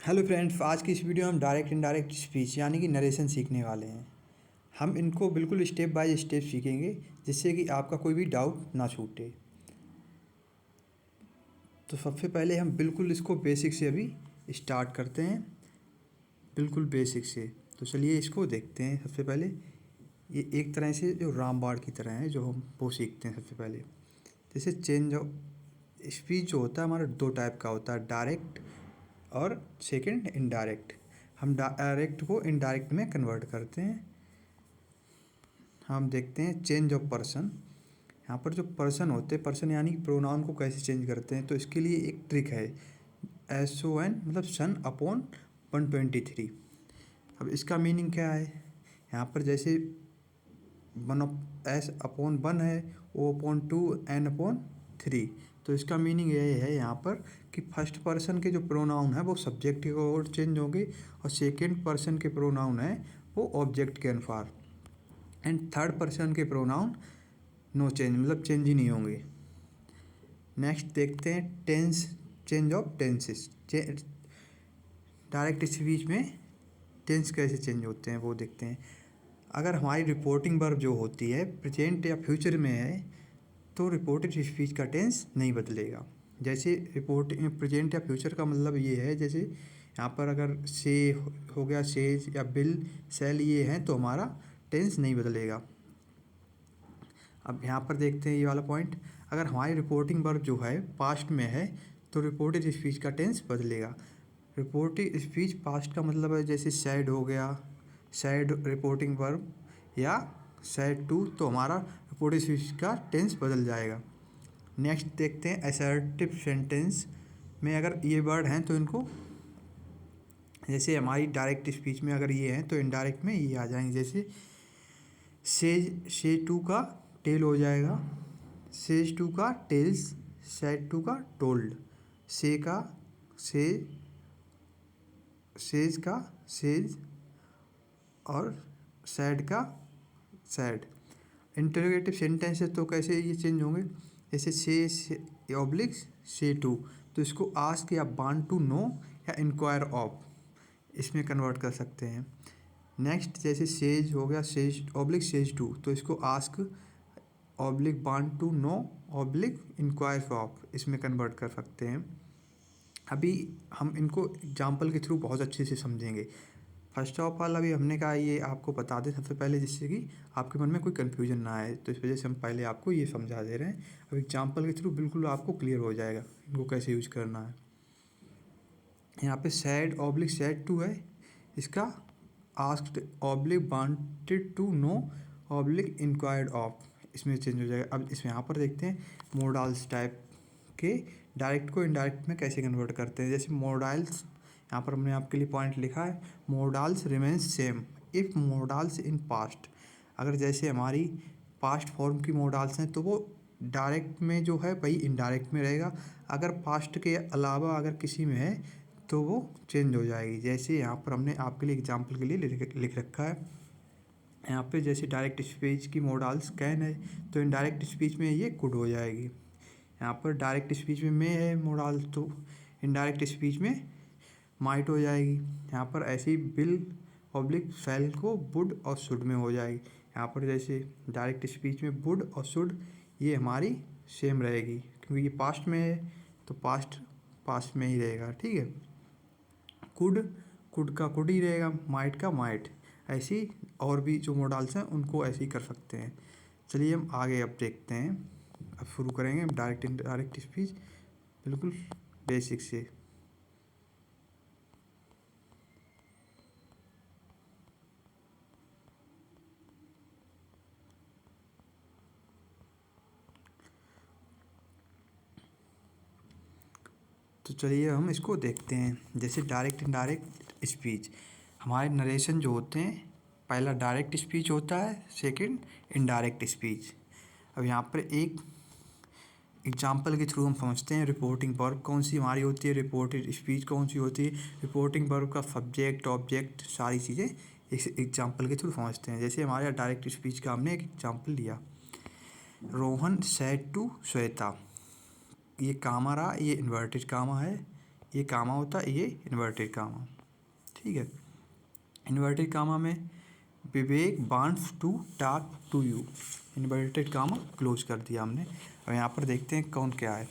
Hello friends, आज की इस वीडियो में हम डायरेक्ट इनडायरेक्ट स्पीच यानी कि नरेशन सीखने वाले हैं। हम इनको बिल्कुल स्टेप बाय स्टेप सीखेंगे जिससे कि आपका कोई भी डाउट ना छूटे। तो सबसे पहले हम बिल्कुल इसको बेसिक से अभी स्टार्ट करते हैं, बिल्कुल बेसिक से। तो चलिए इसको देखते हैं। सबसे पहले ये एक तरह से जो रामबाण की तरह है, जो हम वो सीखते हैं सबसे पहले। जैसे चेंज ऑफ स्पीच जो होता है हमारा दो टाइप का होता है, डायरेक्ट और सेकंड इनडायरेक्ट। हम डायरेक्ट को इनडायरेक्ट में कन्वर्ट करते हैं। हम देखते हैं चेंज ऑफ पर्सन। यहाँ पर जो पर्सन होते हैं, पर्सन यानी प्रोनाउन को कैसे चेंज करते हैं, तो इसके लिए एक ट्रिक है। SON मतलब सन अपॉन 123। अब इसका मीनिंग क्या है? यहाँ पर जैसे one up S upon one है, O upon two, N upon three. तो इसका मीनिंग ये है यहाँ पर कि फर्स्ट पर्सन के जो प्रोनाउन है वो सब्जेक्ट के ओर चेंज होंगे और सेकेंड पर्सन के प्रोनाउन है वो ऑब्जेक्ट के अनुसार, एंड थर्ड पर्सन के प्रोनाउन नो चेंज मतलब चेंज ही नहीं होंगे। नेक्स्ट देखते हैं tense, change of tenses. Direct speech में टेंस कैसे चेंज होते हैं वो देखते हैं। अगर हमारी रिपोर्टिंग वर्ब जो होती है प्रेजेंट या फ्यूचर में है तो रिपोर्टेड स्पीच का टेंस नहीं बदलेगा। जैसे रिपोर्ट प्रेजेंट या फ्यूचर का मतलब ये है, जैसे यहाँ पर अगर से हो गया, सेज या बिल, सेल ये हैं तो हमारा टेंस नहीं बदलेगा। अब यहाँ पर देखते हैं ये वाला पॉइंट। अगर हमारी रिपोर्टिंग वर्ब जो है पास्ट में है तो रिपोर्टेड स्पीच का टेंस बदलेगा। रिपोर्टेड स्पीच पास्ट का मतलब है जैसे सैड हो गया, सैड रिपोर्टिंग वर्ब, या सैड टू, तो हमारा रिपोर्टेड स्पीच का टेंस बदल जाएगा। नेक्स्ट देखते हैं असर्टिव सेंटेंस में अगर ये वर्ड हैं तो इनको, जैसे हमारी डायरेक्ट स्पीच में अगर ये हैं तो इनडायरेक्ट में ये आ जाएंगे। जैसे सेज, से टू का टेल हो जाएगा, सेज टू का टेल्स, सेड टू का टोल्ड, से का से, सेज का सेज, और सैड का सैड। इंटरोगेटिव सेंटेंस है तो कैसे ये चेंज होंगे? जैसे से ऑब्लिक से टू, तो इसको आस्क या वांट टू नो या इंक्वायर ऑफ, इसमें कन्वर्ट कर सकते हैं। नेक्स्ट जैसे सेज हो गया, सेज ऑब्लिक सेज टू, तो इसको ask oblique want to know oblique inquire of, इसमें कन्वर्ट कर सकते हैं। अभी हम इनको एग्जाम्पल के थ्रू बहुत अच्छे से समझेंगे। फर्स्ट ऑफ ऑल अभी हमने कहा ये आपको बता दें सबसे पहले, जिससे कि आपके मन में कोई कन्फ्यूजन ना आए, तो इस वजह से हम पहले आपको ये समझा दे रहे हैं। अब एग्जाम्पल के थ्रू बिल्कुल आपको क्लियर हो जाएगा इनको कैसे यूज करना है। यहाँ पे सैड ऑब्लिक सैड टू है, इसका asked oblique wanted to know oblique inquired of, इसमें चेंज हो जाएगा। अब इसमें यहाँ पर देखते हैं मोडाल्स टाइप के डायरेक्ट को इनडायरेक्ट में कैसे कन्वर्ट करते हैं। जैसे मोडाल्स, यहाँ पर हमने आपके लिए पॉइंट लिखा है, modals remains same if modals in past. अगर जैसे हमारी पास्ट फॉर्म की मोडाल्स हैं तो वो डायरेक्ट में जो है वही इनडायरेक्ट में रहेगा। अगर पास्ट के अलावा अगर किसी में है तो वो चेंज हो जाएगी। जैसे यहाँ पर हमने आपके लिए एग्जाम्पल के लिए लिख रखा है। यहाँ पे जैसे डायरेक्ट स्पीच की मोडाल्स कैन है तो इनडायरेक्ट स्पीच में ये कुड हो जाएगी। यहाँ पर डायरेक्ट स्पीच में मे है मोडाल, तो इनडायरेक्ट स्पीच में माइट हो जाएगी। यहाँ पर ऐसे ही बिल ऑब्लिक फैल को वुड और शुड में हो जाएगी। यहाँ पर जैसे डायरेक्ट स्पीच में वुड और शुड ये हमारी सेम रहेगी, क्योंकि ये पास्ट में है तो पास्ट पास्ट में ही रहेगा। ठीक है, कुड, कुड का कुड ही रहेगा, माइट का माइट। ऐसी और भी जो मॉडल्स हैं उनको ऐसे ही कर सकते हैं। चलिए हम आगे अब देखते हैं। अब शुरू करेंगे हम डायरेक्ट इनडायरेक्ट स्पीच बिल्कुल बेसिक से। तो चलिए हम इसको देखते हैं। जैसे डायरेक्ट इनडायरेक्ट स्पीच, हमारे नरेशन जो होते हैं, पहला डायरेक्ट स्पीच होता है, सेकंड इनडायरेक्ट स्पीच। अब यहाँ पर एक एग्जाम्पल के थ्रू हम समझते हैं रिपोर्टिंग वर्ब कौन सी हमारी होती है, रिपोर्टेड स्पीच कौन सी होती है, रिपोर्टिंग वर्ब का सब्जेक्ट ऑब्जेक्ट सारी चीज़ें इस एग्जाम्पल के थ्रू समझते हैं। जैसे हमारे डायरेक्ट स्पीच का हमने एक एग्जाम्पल लिया, रोहन सेड टू श्वेता, ये कामा रहा, ये इन्वर्टेड कामा है, ये कामा होता है, ये इन्वर्टेड कामा। ठीक है, इन्वर्टेड कामा में Vivek wants to talk to you, inverted comma close कर दिया हमने। और यहाँ पर देखते हैं कौन क्या है।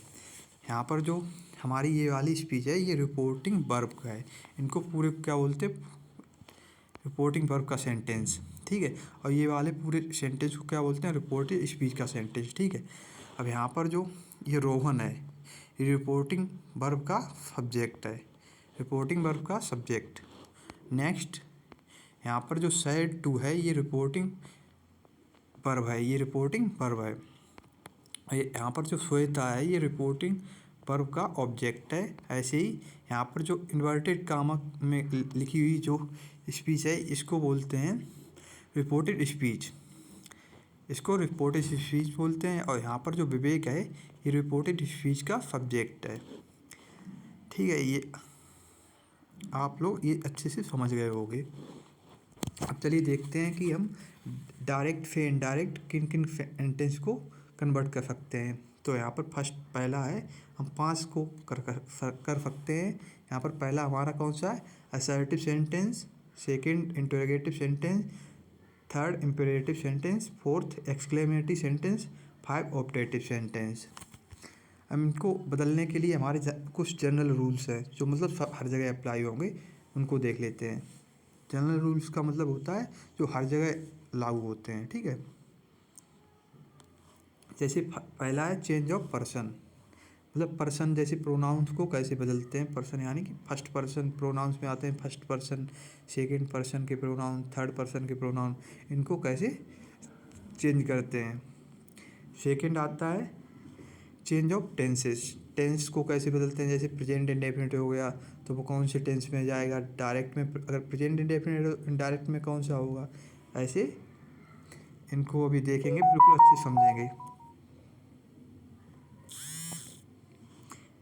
यहाँ पर जो हमारी ये वाली स्पीच है ये रिपोर्टिंग वर्ब का है, इनको पूरे क्या बोलते हैं, रिपोर्टिंग वर्ब का सेंटेंस। ठीक है, और ये वाले पूरे सेंटेंस को क्या बोलते हैं, रिपोर्टिंग स्पीच का सेंटेंस। ठीक है, अब यहाँ पर जो ये रोहन है ये रिपोर्टिंग वर्ब का सब्जेक्ट है, रिपोर्टिंग वर्ब का सब्जेक्ट। नेक्स्ट यहाँ पर जो सैड टू है ये रिपोर्टिंग वर्ब है, ये रिपोर्टिंग वर्ब है। यहाँ पर जो श्वेता है ये रिपोर्टिंग वर्ब का ऑब्जेक्ट है। ऐसे ही यहाँ पर जो इन्वर्टेड कामा में लिखी हुई जो स्पीच है इसको बोलते हैं रिपोर्टेड स्पीच, इसको रिपोर्टेड स्पीच बोलते हैं। और यहाँ पर जो विवेक है ये रिपोर्टेड स्पीच का सब्जेक्ट है। ठीक है, ये आप लोग ये अच्छे से समझ गए होंगे। अब चलिए देखते हैं कि हम डायरेक्ट से इनडायरेक्ट किन किन सेंटेंस को कन्वर्ट कर सकते हैं। तो यहाँ पर फर्स्ट पहला है, हम 5 को कर सकते हैं। यहाँ पर पहला हमारा कौन सा है, assertive sentence, second interrogative sentence, third imperative sentence, fourth exclamatory sentence, 5 objective sentence. हम इनको बदलने के लिए हमारे कुछ जनरल रूल्स हैं जो मतलब हर जगह अप्लाई होंगे, उनको देख लेते हैं। जनरल रूल्स का मतलब होता है जो हर जगह लागू होते हैं। ठीक है, जैसे पहला है चेंज ऑफ पर्सन, मतलब पर्सन जैसे प्रोनाउंस को कैसे बदलते हैं। पर्सन यानी कि फर्स्ट पर्सन प्रोनाउंस में आते हैं, फर्स्ट पर्सन, सेकंड पर्सन के प्रोनाउन, थर्ड पर्सन के प्रोनाउन, इनको कैसे चेंज करते हैं। सेकंड आता है चेंज ऑफ टेंसेस, टेंस को कैसे बदलते हैं। जैसे प्रेजेंट इंडेफिनिट हो गया तो वो कौन से टेंस में जाएगा, डायरेक्ट में अगर प्रेजेंट इंडेफिनिट डायरेक्ट में कौन सा होगा। ऐसे इनको अभी देखेंगे, बिल्कुल अच्छे समझेंगे।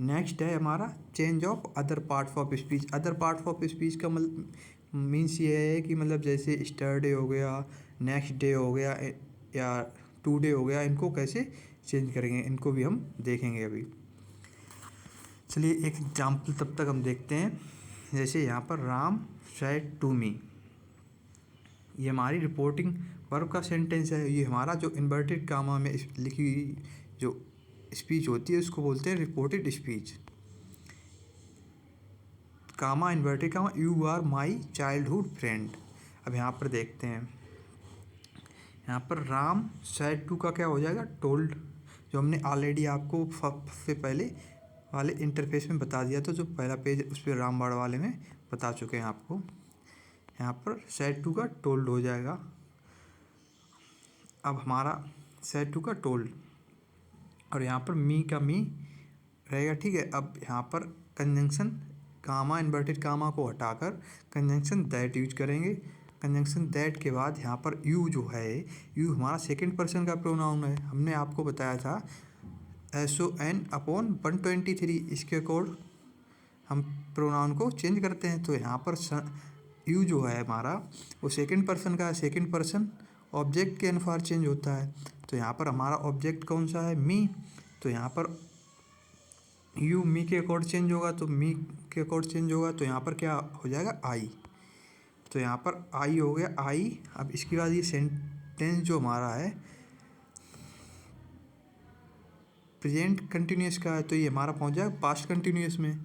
नेक्स्ट है हमारा change of other parts of speech. Other parts of speech का मीन्स ये है कि मतलब जैसे स्टरडे हो गया, नेक्स्ट डे हो गया या टुडे हो गया, इनको कैसे चेंज करेंगे इनको भी हम देखेंगे अभी। चलिए एक एग्जाम्पल तब तक हम देखते हैं। जैसे यहाँ पर राम सेड टू मी, ये हमारी रिपोर्टिंग वर्ब का सेंटेंस है। ये हमारा जो इन्वर्टेड कामा में लिखी हुई जो स्पीच होती है उसको बोलते हैं reported speech. Comma inverted comma, you are my childhood friend. अब यहाँ पर देखते हैं, यहाँ पर राम सेड टू का क्या हो जाएगा, टोल्ड, जो हमने ऑलरेडी आपको सबसे पहले वाले इंटरफेस में बता दिया था। जो पहला पेज उस पर रामबाड़ वाले में बता चुके हैं आपको। यहाँ पर सेड टू का टोल्ड हो जाएगा। अब हमारा सेड टू का टोल्ड और यहाँ पर मी का मी रहेगा। ठीक है, अब यहाँ पर कंजंक्शन कामा इन्वर्टेड कामा को हटाकर कंजंक्शन दैट यूज करेंगे। कंजंक्शन दैट के बाद यहाँ पर यू जो है, यू हमारा सेकंड पर्सन का प्रोनाउन है। हमने आपको बताया था SON/123, इसके अकॉर्ड हम प्रोनाउन को चेंज करते हैं। तो यहाँ पर यू जो है हमारा वो सेकंड पर्सन का है, सेकंड पर्सन ऑब्जेक्ट के अनुसार चेंज होता है। तो यहाँ पर हमारा ऑब्जेक्ट कौन सा है, मी, तो यहाँ पर यू मी के अकॉर्ड चेंज होगा, तो मी के अकॉर्ड चेंज होगा, तो यहाँ पर क्या हो जाएगा, आई। तो यहाँ पर आई हो गया, आई। अब इसके बाद ये सेंटेंस जो हमारा है प्रेजेंट कंटिन्यूस का है, तो ये हमारा पहुँच जाएगा पास्ट कंटिन्यूस में।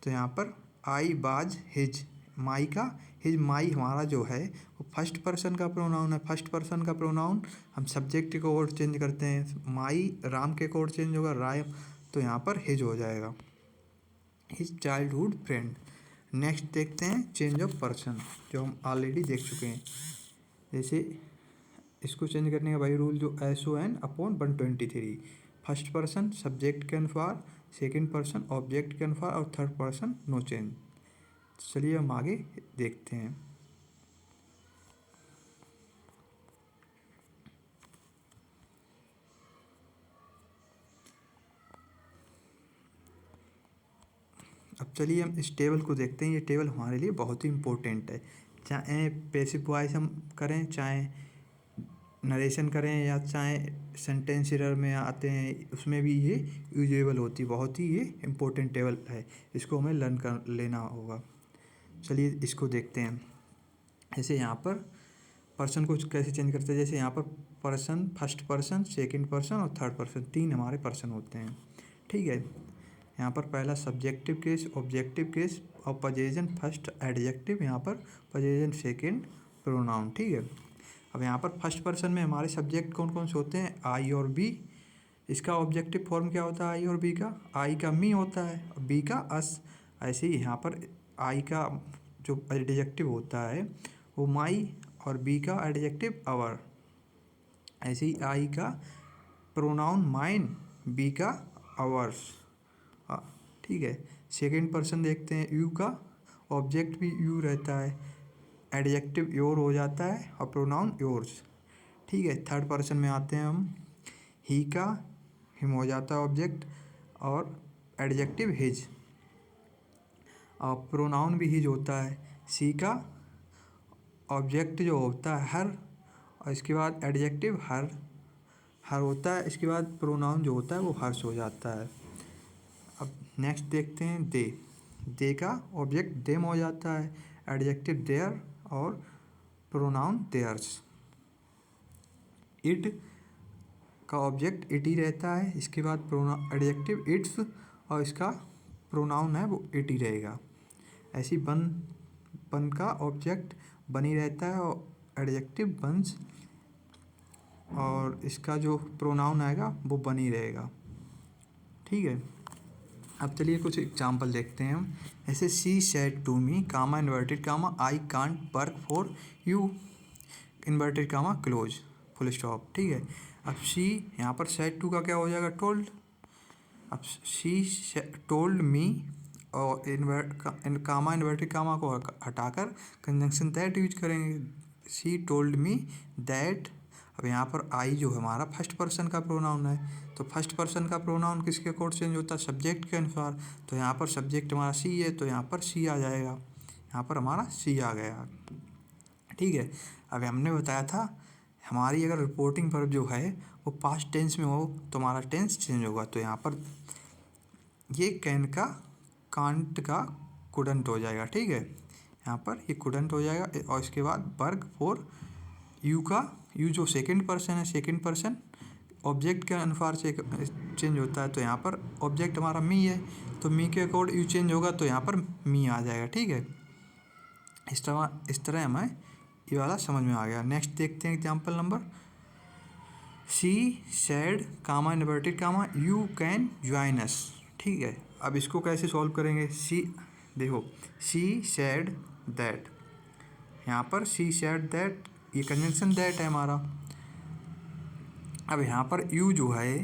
तो यहाँ पर आई बाज हिज, माई का हिज, माई हमारा जो है वो फर्स्ट पर्सन का प्रोनाउन है। फर्स्ट पर्सन का प्रोनाउन हम सब्जेक्ट के अकॉर्ड चेंज करते हैं। माई राम के अकॉर्ड चेंज होगा, राय, तो यहाँ पर हिज हो जाएगा, हिज चाइल्डहुड फ्रेंड। नेक्स्ट देखते हैं चेंज ऑफ पर्सन, जो हम ऑलरेडी देख चुके हैं। जैसे इसको चेंज करने का वही रूल जो SON/123, फर्स्ट पर्सन सब्जेक्ट के अनुसार, सेकंड पर्सन ऑब्जेक्ट के अनुसार और थर्ड पर्सन नो चेंज। चलिए हम आगे देखते हैं। अब चलिए हम इस टेबल को देखते हैं। ये टेबल हमारे लिए बहुत ही इम्पोर्टेंट है, चाहे पैसिव वॉइस हम करें चाहे नरेशन करें या चाहे सेंटेंस एरर में आते हैं, उसमें भी ये यूजेबल होती है। बहुत ही ये इम्पोर्टेंट टेबल है, इसको हमें लर्न कर लेना होगा। चलिए इसको देखते हैं। जैसे यहाँ पर पर्सन को कैसे चेंज करते हैं, जैसे यहाँ पर person, first person, second person और थर्ड पर्सन, 3 हमारे पर्सन होते हैं। ठीक है, यहाँ पर पहला सब्जेक्टिव केस, ऑब्जेक्टिव केस और पोजेसन फर्स्ट एडजेक्टिव, यहाँ पर पोजेसन सेकंड प्रोनाउन। ठीक है, अब यहाँ पर फर्स्ट पर्सन में हमारे सब्जेक्ट कौन कौन से होते हैं, आई और बी। इसका ऑब्जेक्टिव फॉर्म क्या होता है आई और बी का, आई का मी होता है और बी का अस। ऐसे ही यहाँ पर आई का जो एडजेक्टिव होता है वो माई और बी का एडजेक्टिव आवर। ऐसे ही आई का प्रोनाउन माइन, बी का आवर्स। ठीक है, सेकंड पर्सन देखते हैं, यू का ऑब्जेक्ट भी यू रहता है, एडजेक्टिव योर हो जाता है और प्रोनाउन योर्स। ठीक है, थर्ड पर्सन में आते हैं हम, ही का हिम हो जाता है ऑब्जेक्ट और एडजेक्टिव हिज और प्रोनाउन भी हिज होता है। सी का ऑब्जेक्ट जो होता है हर और इसके बाद एडजेक्टिव हर होता है, इसके बाद प्रोनाउन जो होता है वो हर्ष हो जाता है। अब नेक्स्ट देखते हैं दे का ऑब्जेक्ट देम हो जाता है, एडजेक्टिव देयर और प्रोनाउन देयर्स। इट का ऑब्जेक्ट इट ही रहता है, इसके बाद प्रोनाउन एडजेक्टिव इट्स और इसका प्रोनाउन है वो इट ही रहेगा। ऐसी बन का ऑब्जेक्ट बनी रहता है और एडजेक्टिव बंस और इसका जो प्रोनाउन आएगा वो बनी रहेगा। ठीक है, अब चलिए कुछ एग्जांपल देखते हैं हम। ऐसे she said to me comma inverted comma I can't work for you inverted comma close full stop. ठीक है, अब शी यहाँ पर सेड टू का क्या हो जाएगा टोल्ड। अब शी टोल्ड मी और कामा इन्वर्टेड कामा को हटाकर कंजंक्शन दैट यूज करेंगे, शी टोल्ड मी दैट। अब यहाँ पर आई जो हमारा फर्स्ट पर्सन का प्रोनाउन है, तो फर्स्ट पर्सन का प्रोनाउन किसके अकॉर्ड चेंज होता है, सब्जेक्ट के अनुसार। तो यहाँ पर सब्जेक्ट हमारा सी है तो यहाँ पर सी आ जाएगा, यहाँ पर हमारा सी आ गया। ठीक है, अब हमने बताया था हमारी अगर रिपोर्टिंग वर्ब जो है वो पास्ट टेंस में हो तो हमारा टेंस चेंज होगा। तो यहाँ पर ये कैन का कांट का कुडंट हो जाएगा। ठीक है, यहाँ पर ये कुडंट हो जाएगा और इसके बाद वर्क फॉर यू का यू जो सेकंड पर्सन है, सेकंड पर्सन ऑब्जेक्ट के अनुसार से चेंज होता है। तो यहाँ पर ऑब्जेक्ट हमारा मी है तो मी के अकॉर्ड यू चेंज होगा तो यहाँ पर मी आ जाएगा। ठीक है, इस तरह हमें ये वाला समझ में आ गया। नेक्स्ट देखते हैं example number, she said comma inverted comma you can join us. ठीक है, अब इसको कैसे सॉल्व करेंगे, देखो शी सैड दैट, यहाँ पर शी सैड दैट ये कंजंक्शन दैट है हमारा। अब यहाँ पर यू जो है,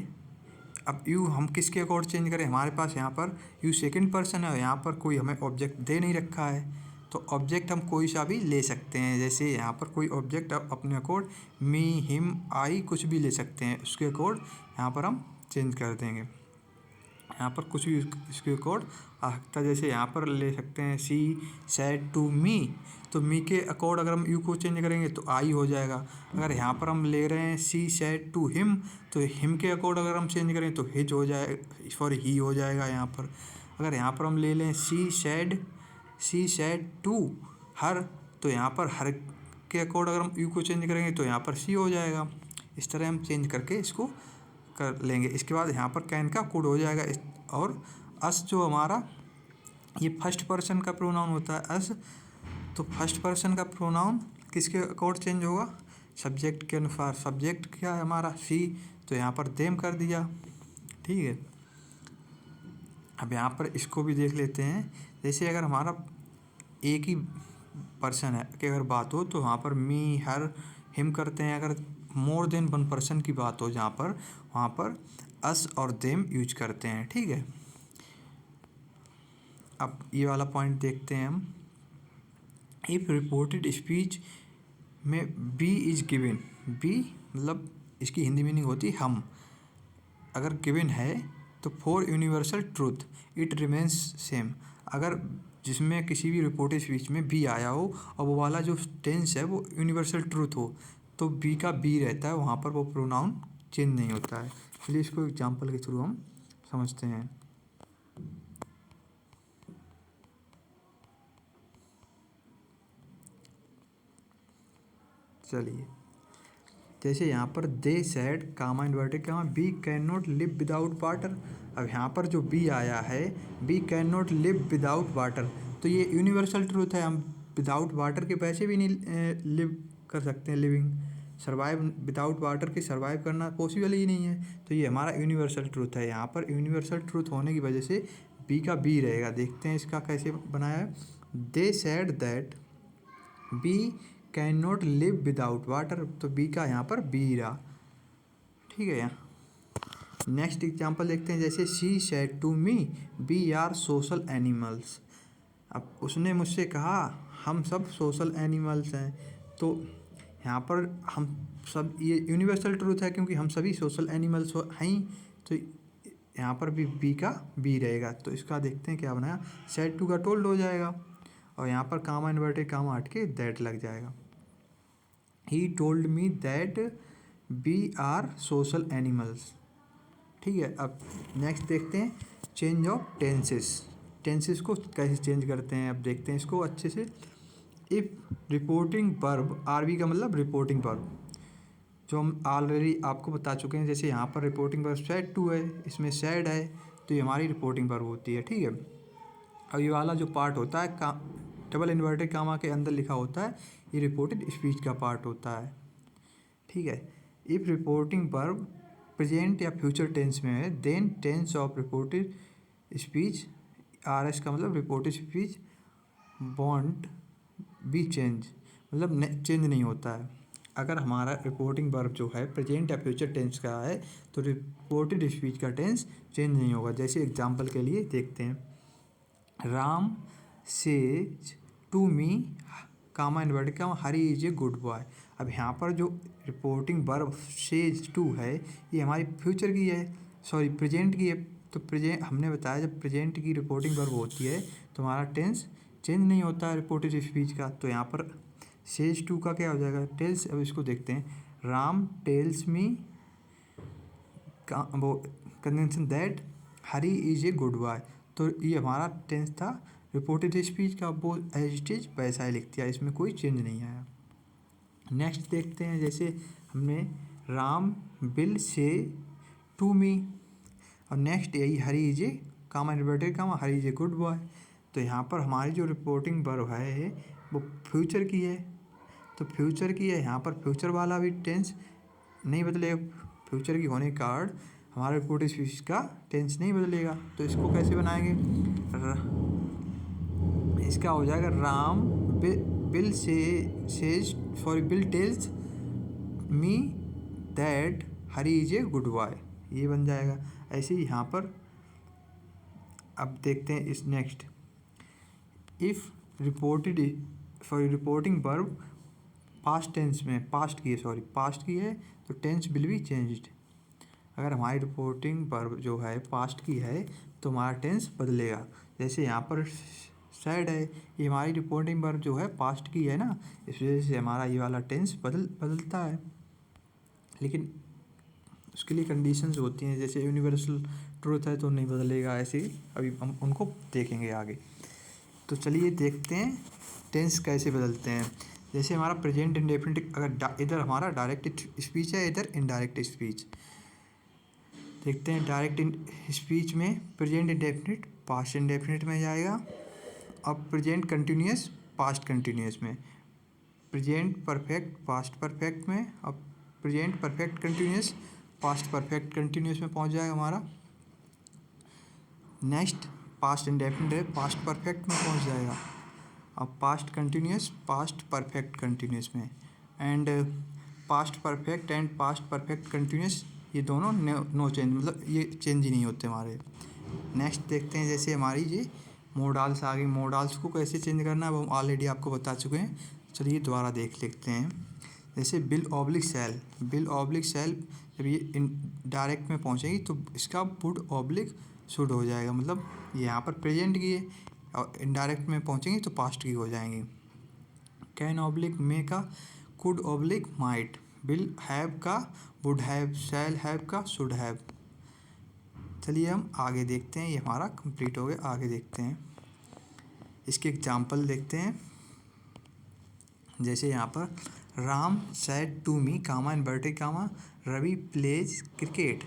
अब यू हम किसके अकॉर्ड चेंज करें, हमारे पास यहाँ पर यू सेकंड पर्सन है और यहाँ पर कोई हमें ऑब्जेक्ट दे नहीं रखा है, तो ऑब्जेक्ट हम कोई सा भी ले सकते हैं। जैसे यहाँ पर कोई ऑब्जेक्ट अपने अकॉर्ड मी हिम आई कुछ भी ले सकते हैं, उसके अकॉर्ड यहाँ पर हम चेंज कर देंगे। यहाँ पर कुछ भी इसके अकॉर्ड आ सकता है, जैसे यहाँ पर ले सकते हैं शी सैड टू मी, तो मी के अकॉर्ड अगर हम यू को चेंज करेंगे तो आई हो जाएगा। अगर यहाँ पर हम ले रहे हैं शी सैड टू हिम, तो हिम के अकॉर्ड अगर हम चेंज करें तो हिज हो जाए सॉरी ही हो जाएगा यहाँ पर। अगर यहाँ पर हम ले लें शी सैड टू हर, तो यहाँ पर हर के अकॉर्ड अगर हम यू को चेंज करेंगे तो यहाँ पर सी हो जाएगा। इस तरह हम चेंज करके इसको कर लेंगे। इसके बाद यहाँ पर कैन का कोड हो जाएगा और अस जो हमारा ये फर्स्ट पर्सन का प्रोनाउन होता है अस, तो फर्स्ट पर्सन का प्रोनाउन किसके अकॉर्ड चेंज होगा, सब्जेक्ट के अनुसार। सब्जेक्ट क्या है हमारा सी, तो यहाँ पर देम कर दिया। ठीक है, अब यहाँ पर इसको भी देख लेते हैं। जैसे अगर हमारा एक ही पर्सन है कि अगर बात हो तो वहाँ पर मी हर हिम करते हैं। अगर मोर देन वन पर्सन की बात हो जहाँ पर, वहाँ पर अस और देम यूज करते हैं। ठीक है, अब ये वाला पॉइंट देखते हैं हम। इफ़ रिपोर्टेड स्पीच में बी इज गिवन, बी मतलब इसकी हिंदी मीनिंग होती हम, अगर गिवन है तो for universal truth it remains same. अगर जिसमें किसी भी रिपोर्टेड स्पीच में बी आया हो और वो वाला जो टेंस है वो यूनिवर्सल ट्रूथ हो, तो बी का बी रहता है, वहाँ पर वो प्रोनाउन चेंज नहीं होता है। चलिए इसको एग्जाम्पल के थ्रू हम समझते हैं। चलिए जैसे यहाँ पर they said comma inverted comma bee can not live without water. अब यहाँ पर जो बी आया है, bee can not live without water, तो ये यूनिवर्सल ट्रूथ है। हम विदाउट वाटर के वैसे भी नहीं लिव कर सकते हैं, लिविंग सर्वाइव विदाउट वाटर के सर्वाइव करना पॉसिबल ही नहीं है। तो ये हमारा यूनिवर्सल ट्रूथ है। यहाँ पर यूनिवर्सल ट्रूथ होने की वजह से बी का बी रहेगा। देखते हैं इसका कैसे बनाया है। They said that bee can not live without water, तो बी का यहाँ पर बी रहा। ठीक है। यहाँ नेक्स्ट एग्जांपल देखते हैं। जैसे she said to me we are social animals. अब उसने मुझसे कहा हम सब सोशल एनिमल्स हैं। तो यहाँ पर हम सब, ये यूनिवर्सल ट्रूथ है क्योंकि हम सभी सोशल एनिमल्स हैं। तो यहाँ पर भी बी का बी रहेगा। तो इसका देखते हैं क्या बनाया। सेड टू का टोल्ड हो जाएगा और यहाँ पर कामा इन्वर्टेड कामा हट के दैट लग जाएगा। He told me that we are social animals. ठीक है। अब नेक्स्ट देखते हैं चेंज ऑफ टेंसेस। टेंसेस को कैसे चेंज करते हैं, अब देखते हैं इसको अच्छे से। इफ़ रिपोर्टिंग वर्ब, आरवी का मतलब रिपोर्टिंग वर्ब, जो हम ऑलरेडी आपको बता चुके हैं। जैसे यहाँ पर रिपोर्टिंग वर्ब सेड टू है, इसमें सेड है, तो ये हमारी रिपोर्टिंग वर्ब होती है। ठीक है। अब ये वाला जो पार्ट होता है डबल इन्वर्टेड कामा के अंदर लिखा होता है, ये रिपोर्टेड स्पीच का पार्ट होता है। ठीक है। इफ़ रिपोर्टिंग वर्ब प्रेजेंट या फ्यूचर टेंस में है, then tense of reported speech, R S का मतलब reported speech, won't be change, मतलब चेंज नहीं होता है। अगर हमारा रिपोर्टिंग वर्ब जो है प्रेजेंट या फ्यूचर टेंस का है, तो रिपोर्टेड स्पीच का टेंस चेंज नहीं होगा। जैसे एग्जांपल के लिए देखते हैं। Ram says to me comma inverted comma Hari is a good boy. अब यहाँ पर जो रिपोर्टिंग वर्ब सेज टू है, ये हमारी फ्यूचर की है, सॉरी प्रेजेंट की है। तो प्रेजेंट हमने बताया जब प्रेजेंट की रिपोर्टिंग वर्ब होती है तो हमारा टेंस चेंज नहीं होता है रिपोर्टेड स्पीच का। तो यहाँ पर सेज टू का क्या हो जाएगा, टेल्स। अब इसको देखते हैं। राम टेल्स मी वो conjunction that Hari is a good boy. तो ये हमारा टेंस था रिपोर्टेड स्पीच का, वो एज इट इज वैसा ही लिख दिया, इसमें कोई चेंज नहीं आया। नेक्स्ट देखते हैं। जैसे हमने Ram will say to me, और नेक्स्ट यही Hari is a comma inverted comma Hari is a good boy. तो यहाँ पर हमारी जो रिपोर्टिंग वर्ब है वो फ्यूचर की है, तो फ्यूचर की है, यहाँ पर फ्यूचर वाला भी टेंस नहीं बदलेगा। फ्यूचर की होने के कारण हमारा रिपोर्टेड स्पीच का टेंस नहीं बदलेगा। तो इसको कैसे बनाएंगे, इसका हो जाएगा Ram bill bill tells me that Hari is a good boy, ये बन जाएगा। ऐसे ही यहाँ पर अब देखते हैं इस next. If reported reporting verb past tense में, पास्ट की है तो टेंस विल बी चेंज्ड। अगर हमारी रिपोर्टिंग वर्ब जो है पास्ट की है तो हमारा टेंस बदलेगा। जैसे यहाँ पर सैड है, ये हमारी रिपोर्टिंग वर्ब जो है पास्ट की है ना, इस वजह से हमारा ये वाला टेंस बदलता है। लेकिन उसके लिए कंडीशंस होती हैं, जैसे यूनिवर्सल ट्रूथ है तो नहीं बदलेगा। ऐसे ही अभी हम उनको देखेंगे आगे। तो चलिए देखते हैं टेंस कैसे बदलते हैं। जैसे हमारा प्रेजेंट इंडेफिनिट, अगर इधर हमारा डायरेक्ट स्पीच है, इधर इनडायरेक्ट स्पीच। देखते हैं डायरेक्ट स्पीच में प्रेजेंट इंडेफिनिट पास्ट इंडेफिनिट में जाएगा, और प्रेजेंट कंटिन्यूअस पास्ट कंटिन्यूअस में, प्रेजेंट परफेक्ट पास्ट परफेक्ट में, और present perfect continuous past perfect continuous में पहुंच जाएगा हमारा। नेक्स्ट पास्ट इंडेफिनिट है, पास्ट परफेक्ट में पहुंच जाएगा, और past continuous past perfect continuous में, and past perfect and past perfect continuous ये दोनों नो चेंज, मतलब ये चेंज ही नहीं होते हमारे। नेक्स्ट देखते हैं। जैसे हमारी ये मोडाल्स आ गई, मोडाल्स को कैसे चेंज करना है वो हम ऑलरेडी आपको बता चुके हैं। चलिए दोबारा देख लेते हैं। जैसे will oblique shall, will oblique shall जब ये डायरेक्ट में पहुंचेगी तो इसका वुड ऑब्लिक शुड हो जाएगा, मतलब यहाँ पर प्रेजेंट की है, और इनडायरेक्ट में पहुंचेंगी तो पास्ट की हो जाएंगी। कैन ऑब्लिक मे का could oblique might, will have का, वुड हैव, शैल हैव का, शुड हैव। चलिए हम आगे देखते हैं, ये हमारा कंप्लीट हो गया। आगे देखते हैं, इसके एग्जाम्पल देखते हैं। जैसे यहाँ पर Ram said to me comma inverted comma Ravi plays cricket.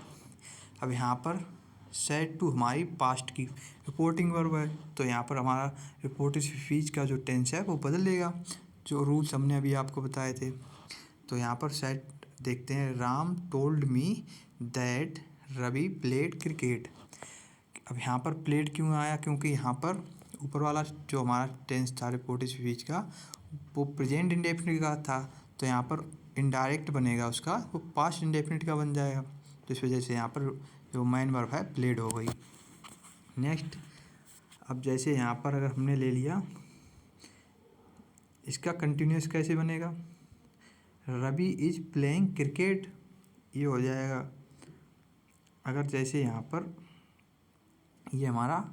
अब यहाँ पर सैड टू हमारी पास्ट की रिपोर्टिंग वर्ब है, तो यहाँ पर हमारा रिपोर्टेड स्पीच का जो टेंस है वो बदल देगा, जो रूल्स हमने अभी आपको बताए थे। तो यहाँ पर सैड देखते हैं, Ram told me that Ravi played cricket. अब यहाँ पर प्लेड क्यों आया, क्योंकि यहाँ पर ऊपर वाला जो हमारा टेंस था रिपोर्टेड स्पीच का वो प्रेजेंट इंडेफिनिट का था, तो यहाँ पर इनडायरेक्ट बनेगा उसका, वो पास्ट इंडेफिनिट का बन जाएगा। तो इस वजह से यहाँ पर जो मेन वर्ब है प्लेड हो गई। नेक्स्ट, अब जैसे यहाँ पर अगर हमने ले लिया, इसका कंटिन्यूस कैसे बनेगा, रवि इज प्लेइंग क्रिकेट, ये हो जाएगा। अगर जैसे यहाँ पर ये हमारा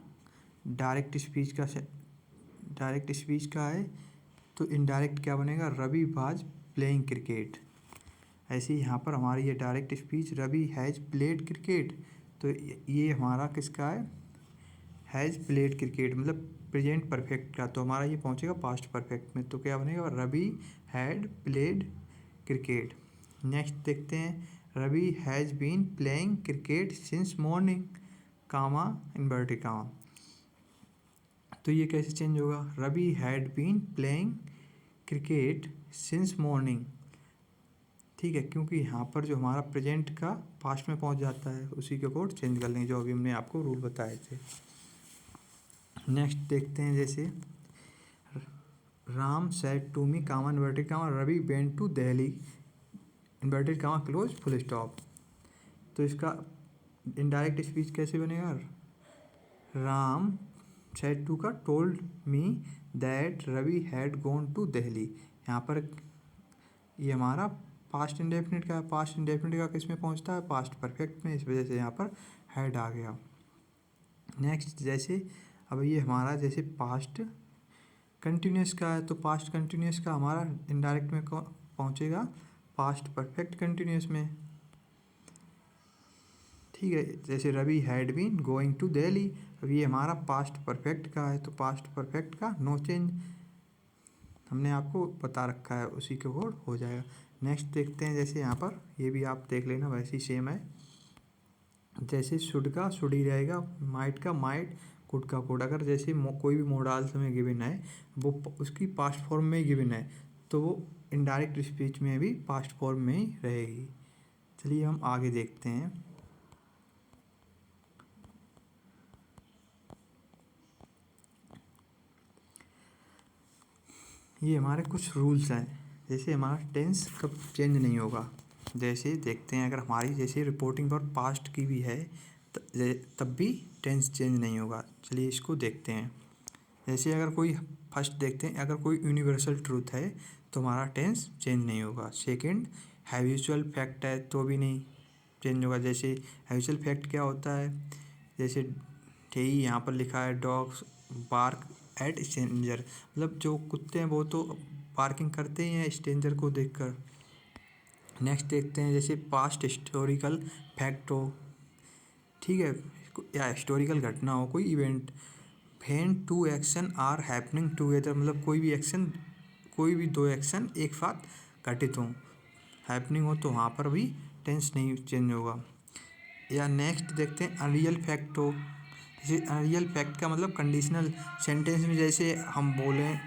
डायरेक्ट स्पीच का है, तो इनडायरेक्ट क्या बनेगा, रवि वाज प्लेइंग क्रिकेट। ऐसे ही यहाँ पर हमारी ये direct speech Ravi has played cricket, तो ये हमारा किसका है, हैज़ प्लेड क्रिकेट, मतलब प्रेजेंट परफेक्ट का, तो हमारा ये पहुँचेगा पास्ट परफेक्ट में, तो क्या बनेगा, Ravi had played cricket. Next देखते हैं, Ravi has been playing cricket since morning comma inverted comma. तो ये कैसे चेंज होगा, Ravi had been playing cricket since morning. ठीक है, क्योंकि यहाँ पर जो हमारा प्रेजेंट का पास्ट में पहुँच जाता है, उसी के कोड चेंज कर लेंगे जो अभी हमने आपको रूल बताए थे। नेक्स्ट देखते हैं, जैसे Ram said to me comma inverted comma Ravi went to Delhi inverted comma close full stop. तो इसका इनडायरेक्ट स्पीच कैसे बनेगा, राम सेड टू का told me that Ravi had gone to Delhi. यहाँ पर ये हमारा पास्ट इंडेफिनिट का, पास्ट इंडेफिनिट का किस में पहुँचता है, पास्ट परफेक्ट में, इस वजह से यहाँ पर हैड आ गया। नेक्स्ट, जैसे अब ये हमारा जैसे पास्ट कंटिन्यूस का है, तो पास्ट कंटिन्यूस का हमारा इनडायरेक्ट में पहुँचेगा पास्ट परफेक्ट कंटिन्यूस में। ठीक है, जैसे Ravi had been going to Delhi, अब ये हमारा पास्ट परफेक्ट का है, तो पास्ट परफेक्ट का नो चेंज हमने आपको बता रखा है, उसी के कोड हो जाएगा। नेक्स्ट देखते हैं, जैसे यहाँ पर ये भी आप देख लेना, वैसे ही सेम है। जैसे शुड का शुड ही रहेगा, माइट का माइट, कुड का कुड। अगर जैसे कोई भी मोडाल्स में गिवन है, वो उसकी पास्ट फॉर्म में ही गिवन है, तो वो इनडायरेक्ट स्पीच में भी पास्ट फॉर्म में ही रहेगी। चलिए हम आगे देखते हैं। ये हमारे कुछ रूल्स हैं, जैसे हमारा टेंस कब चेंज नहीं होगा। जैसे देखते हैं, अगर हमारी जैसे रिपोर्टिंग और पास्ट की भी है तब भी टेंस चेंज नहीं होगा। चलिए इसको देखते हैं। जैसे अगर कोई फर्स्ट देखते हैं, अगर कोई यूनिवर्सल ट्रूथ है तो हमारा टेंस चेंज नहीं होगा। सेकंड, हैबिचुअल फैक्ट है तो भी नहीं चेंज होगा। जैसे हैबिचुअल फैक्ट क्या होता है, जैसे यही यहाँ पर लिखा है, डॉग्स बार्क एट स्ट्रेंजर, मतलब जो कुत्ते हैं वो तो पार्किंग करते ही हैं स्ट्रेंजर को देखकर। नेक्स्ट देखते हैं, जैसे पास्ट हिस्टोरिकल फैक्ट हो, ठीक है, या हिस्टोरिकल घटना हो, कोई event, when two action are happening together, मतलब कोई भी दो एक्शन एक साथ घटित हों, हैपनिंग हो, तो वहाँ पर भी टेंस नहीं चेंज होगा। या नेक्स्ट देखते हैं, अनरियल फैक्ट हो, जैसे अनरियल फैक्ट का मतलब कंडीशनल सेंटेंस में, जैसे हम बोलें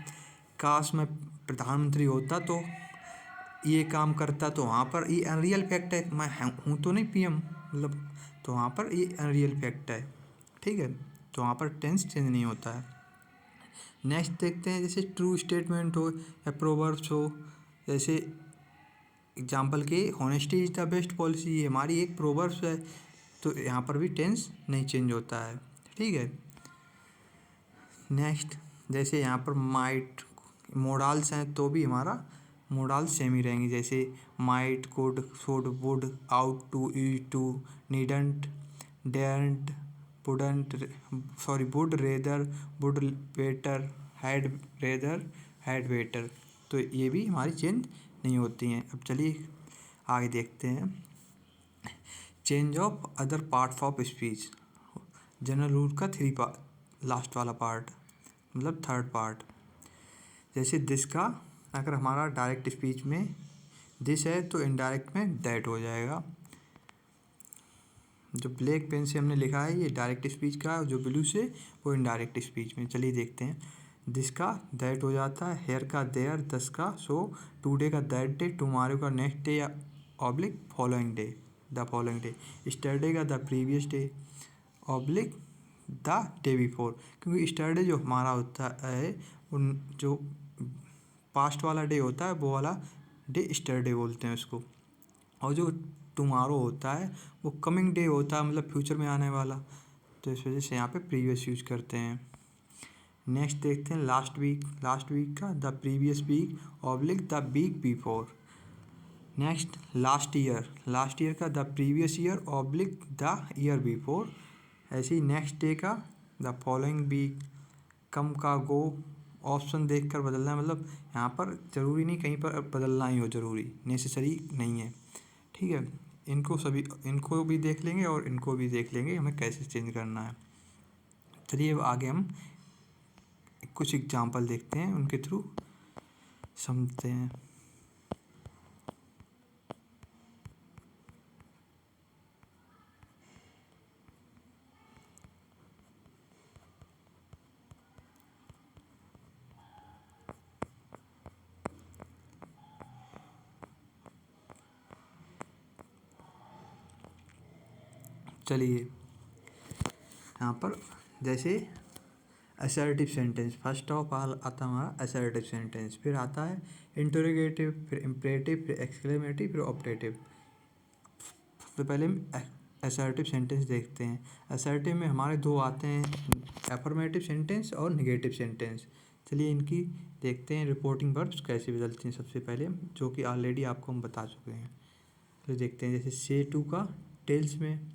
काश मैं प्रधानमंत्री होता तो ये काम करता, तो वहाँ पर ये अनरियल फैक्ट है, मैं हूँ तो नहीं पीएम, मतलब तो वहाँ पर ये अनरियल फैक्ट है। ठीक है, तो वहाँ पर टेंस चेंज नहीं होता है। नेक्स्ट देखते हैं, जैसे ट्रू स्टेटमेंट हो या प्रोवर्ब्स हो, जैसे एग्जाम्पल के honesty is the best policy, ये हमारी एक प्रोवर्ब्स है, तो यहाँ पर भी टेंस नहीं चेंज होता है। ठीक है, नेक्स्ट जैसे यहाँ पर माइट मोडाल्स हैं तो भी हमारा मोडाल सेम ही रहेंगे, जैसे might, could, should, would, ought to, is to, needn't, daren't, wouldn't, would rather, would better, had rather, had better, तो ये भी हमारी चेंज नहीं होती हैं। अब चलिए आगे देखते हैं, change of other parts of speech, general rule का थ्री पार्ट, लास्ट वाला पार्ट मतलब थर्ड पार्ट। जैसे दिस का अगर हमारा डायरेक्ट स्पीच में दिस है तो इनडायरेक्ट में दैट हो जाएगा। जो ब्लैक पेन से हमने लिखा है ये डायरेक्ट स्पीच का है, जो ब्लू से वो इनडायरेक्ट स्पीच में। चलिए देखते हैं, दिस का दैट हो जाता है, हेयर का देयर, दस का सो, टुडे का दैट डे, टुमारो का नेक्स्ट डे या oblique following day, the following day, yesterday का the previous day oblique the day before. क्योंकि स्टरडे जो हमारा होता है उन जो पास्ट वाला डे होता है वो वाला डे स्टरडे बोलते हैं उसको, और जो टुमारो होता है वो कमिंग डे होता है, मतलब फ्यूचर में आने वाला, तो इस वजह से यहाँ पे प्रीवियस यूज करते हैं। नेक्स्ट देखते हैं लास्ट वीक, लास्ट वीक का the previous week oblique the week before. Next last year, last year का the previous year oblique the year before. ऐसे ही नेक्स्ट डे का द फॉलोइंग वीक, कम का गो, ऑप्शन देखकर बदलना है, मतलब यहाँ पर ज़रूरी नहीं कहीं पर बदलना ही हो, ज़रूरी नेसेसरी नहीं है। ठीक है, इनको भी देख लेंगे और इनको भी देख लेंगे हमें कैसे चेंज करना है। चलिए अब आगे हम कुछ एग्जांपल देखते हैं, उनके थ्रू समझते हैं। चलिए यहाँ पर जैसे assertive sentence, first of all आता है हमारा असर्टिव सेंटेंस, फिर आता है इंटरोगेटिव, फिर इम्परेटिव, फिर एक्सक्लेमेटिव, फिर ऑप्टेटिव। तो पहले हम असर्टिव सेंटेंस देखते हैं। असर्टिव में हमारे दो आते हैं, अफर्मेटिव सेंटेंस और निगेटिव सेंटेंस। चलिए इनकी देखते हैं रिपोर्टिंग वर्ब्स कैसे बदलते हैं सबसे पहले, जो कि ऑलरेडी आपको हम बता चुके हैं। तो देखते हैं, जैसे से टू का टेल्स में,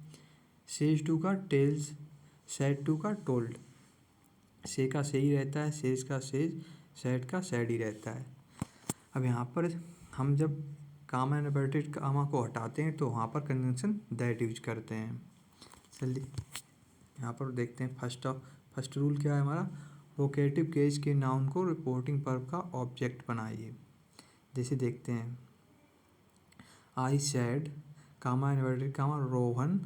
सेज टू का टेल्स, सेड टू का टोल्ड। से का से ही रहता है, सेज का सेज, सैड का सैड ही रहता है। अब यहाँ पर हम जब कामा इन्वर्टेड कामा को हटाते हैं तो वहाँ पर कंजंक्शन दैट यूज करते हैं। चलिए यहाँ पर देखते हैं, फर्स्ट रूल क्या है हमारा, वोकेटिव केस के नाउन को रिपोर्टिंग वर्ब का ऑब्जेक्ट बनाइए। जैसे देखते हैं, I said comma inverted comma Rohan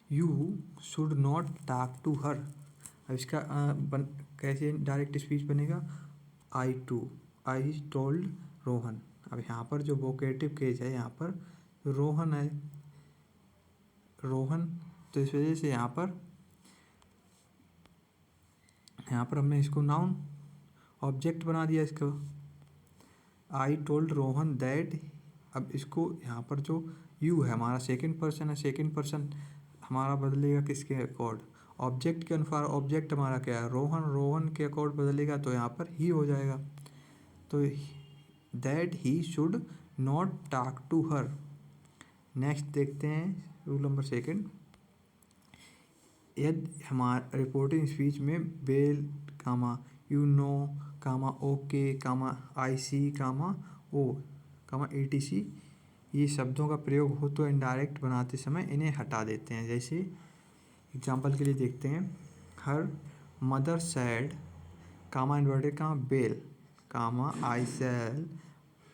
you should not talk to her. अब इसका कैसे डायरेक्ट स्पीच बनेगा, आई टोल्ड रोहन। अब यहाँ पर जो वोकेटिव केस है यहाँ पर रोहन है, रोहन, तो इस वजह से यहाँ पर हमने इसको नाउन ऑब्जेक्ट बना दिया इसको, आई टोल्ड रोहन दैट। अब इसको यहाँ पर जो यू है हमारा सेकंड पर्सन है, सेकंड पर्सन हमारा बदलेगा किसके अकॉर्ड, ऑब्जेक्ट के अनुसार। ऑब्जेक्ट हमारा क्या है रोहन, रोहन के अकॉर्ड बदलेगा तो यहाँ पर ही हो जाएगा। तो that he should not talk to her. Next देखते हैं रूल नंबर सेकंड, यदि हमारा रिपोर्टिंग स्पीच में well comma you know comma okay comma I see comma O comma etc ये शब्दों का प्रयोग हो तो इनडायरेक्ट बनाते समय इन्हें हटा देते हैं। जैसे एग्जाम्पल के लिए देखते हैं, her mother said comma inverted comma well comma I shall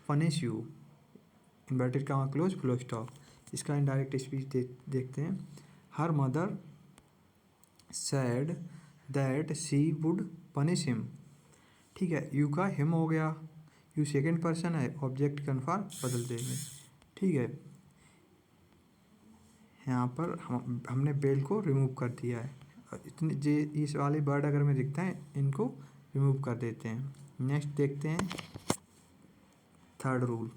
punish you inverted comma close full stop. इसका इनडायरेक्ट स्पीच देखते हैं, her mother said that she would punish him. ठीक है, यू का हिम हो गया, यू सेकंड पर्सन है, object के अनुसार बदल देंगे। ठीक है, यहाँ पर हमने बेल को रिमूव कर दिया है, इतने जे इस वाले वर्ड अगर में दिखता है इनको रिमूव कर देते हैं। नेक्स्ट देखते हैं थर्ड रूल,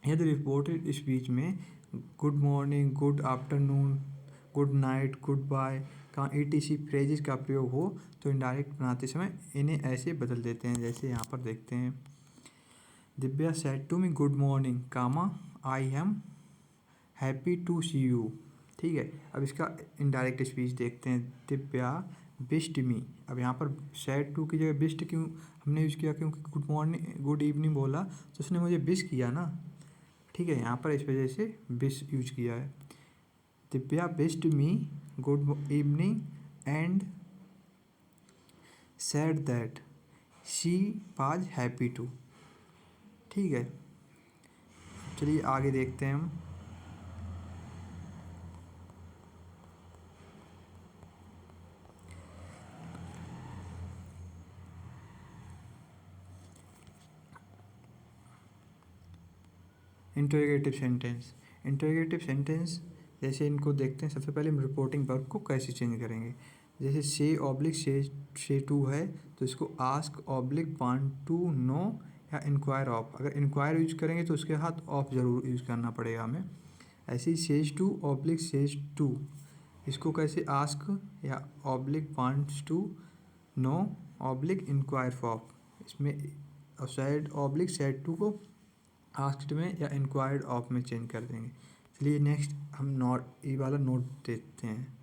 यदि रिपोर्टेड स्पीच में good morning, good afternoon, good night, good bye का etc फ्रेजेस का प्रयोग हो तो इनडायरेक्ट बनाते समय इन्हें ऐसे बदल देते हैं। जैसे यहाँ पर देखते हैं, Divya said to me good morning comma I am happy to see you. ठीक है, अब इसका इनडायरेक्ट स्पीच देखते हैं, दिव्या विश्ड मी। अब यहाँ पर सैड टू की जगह विश्ड क्यों हमने यूज़ किया, क्योंकि गुड मॉर्निंग गुड इवनिंग बोला तो उसने मुझे विश किया ना, ठीक है, यहाँ पर इस वजह से विश यूज किया है। Divya wished me good evening and said that she was happy to. ठीक है, चलिए आगे देखते हैं हम। Interrogative sentence. इंटरोगेटिव सेंटेंस जैसे इनको देखते हैं। सबसे पहले हम रिपोर्टिंग वर्ब को कैसे चेंज करेंगे। जैसे से ऑब्लिक से टू है तो इसको ask oblique want to know या इंक्वायर ऑफ। अगर इंक्वायर यूज करेंगे तो उसके साथ ऑफ ज़रूर यूज करना पड़ेगा हमें। ऐसे ही says to oblique says to, इसको कैसे आस्क या oblique wants to know oblique inquire of. इसमें सैड ऑब्लिक सैड टू को आस्क्ड में या इंक्वायर्ड ऑफ में चेंज कर देंगे। चलिए नेक्स्ट हम नोट ये वाला नोट देखते हैं।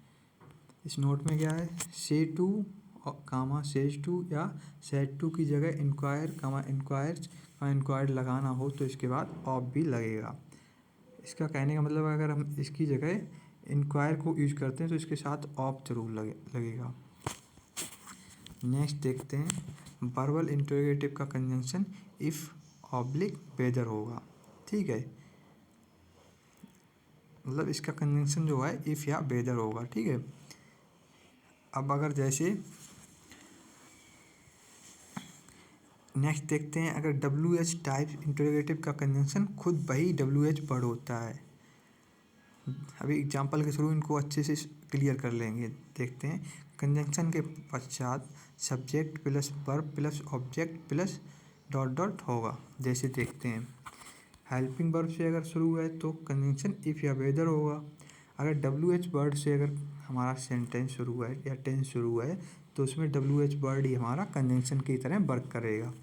इस नोट में क्या है, से टू कामा सेज टू या सेड टू की जगह इंक्वायर कामा इंक्वायर्ड लगाना हो तो इसके बाद ऑफ भी लगेगा। इसका कहने का मतलब अगर हम इसकी जगह इंक्वायर को यूज करते हैं तो इसके साथ ऑफ जरूर लगेगा। नेक्स्ट देखते हैं वर्बल इंटरोगेटिव का कंजंक्शन इफ़ ऑब्लिक वेदर होगा। ठीक है, मतलब इसका कंजंक्शन जो है इफ़ या वेदर होगा। ठीक है, अब अगर जैसे नेक्स्ट देखते हैं, अगर डब्ल्यू एच टाइप इंटरोगेटिव का कंजंक्शन खुद वही डब्ल्यू एच वर्ड होता है। अभी एग्जांपल के थ्रू इनको अच्छे से क्लियर कर लेंगे। देखते हैं, कंजंक्शन के पश्चात subject plus verb plus object plus dot dot होगा। जैसे देखते हैं, हेल्पिंग वर्ब से अगर शुरू है तो कंजंक्शन इफ़ या वेदर होगा। अगर डब्ल्यू एच वर्ड से अगर हमारा सेंटेंस शुरू है या टेंस शुरू है तो उसमें डब्ल्यू एच वर्ड ही हमारा कंजंक्शन की तरह वर्क करेगा।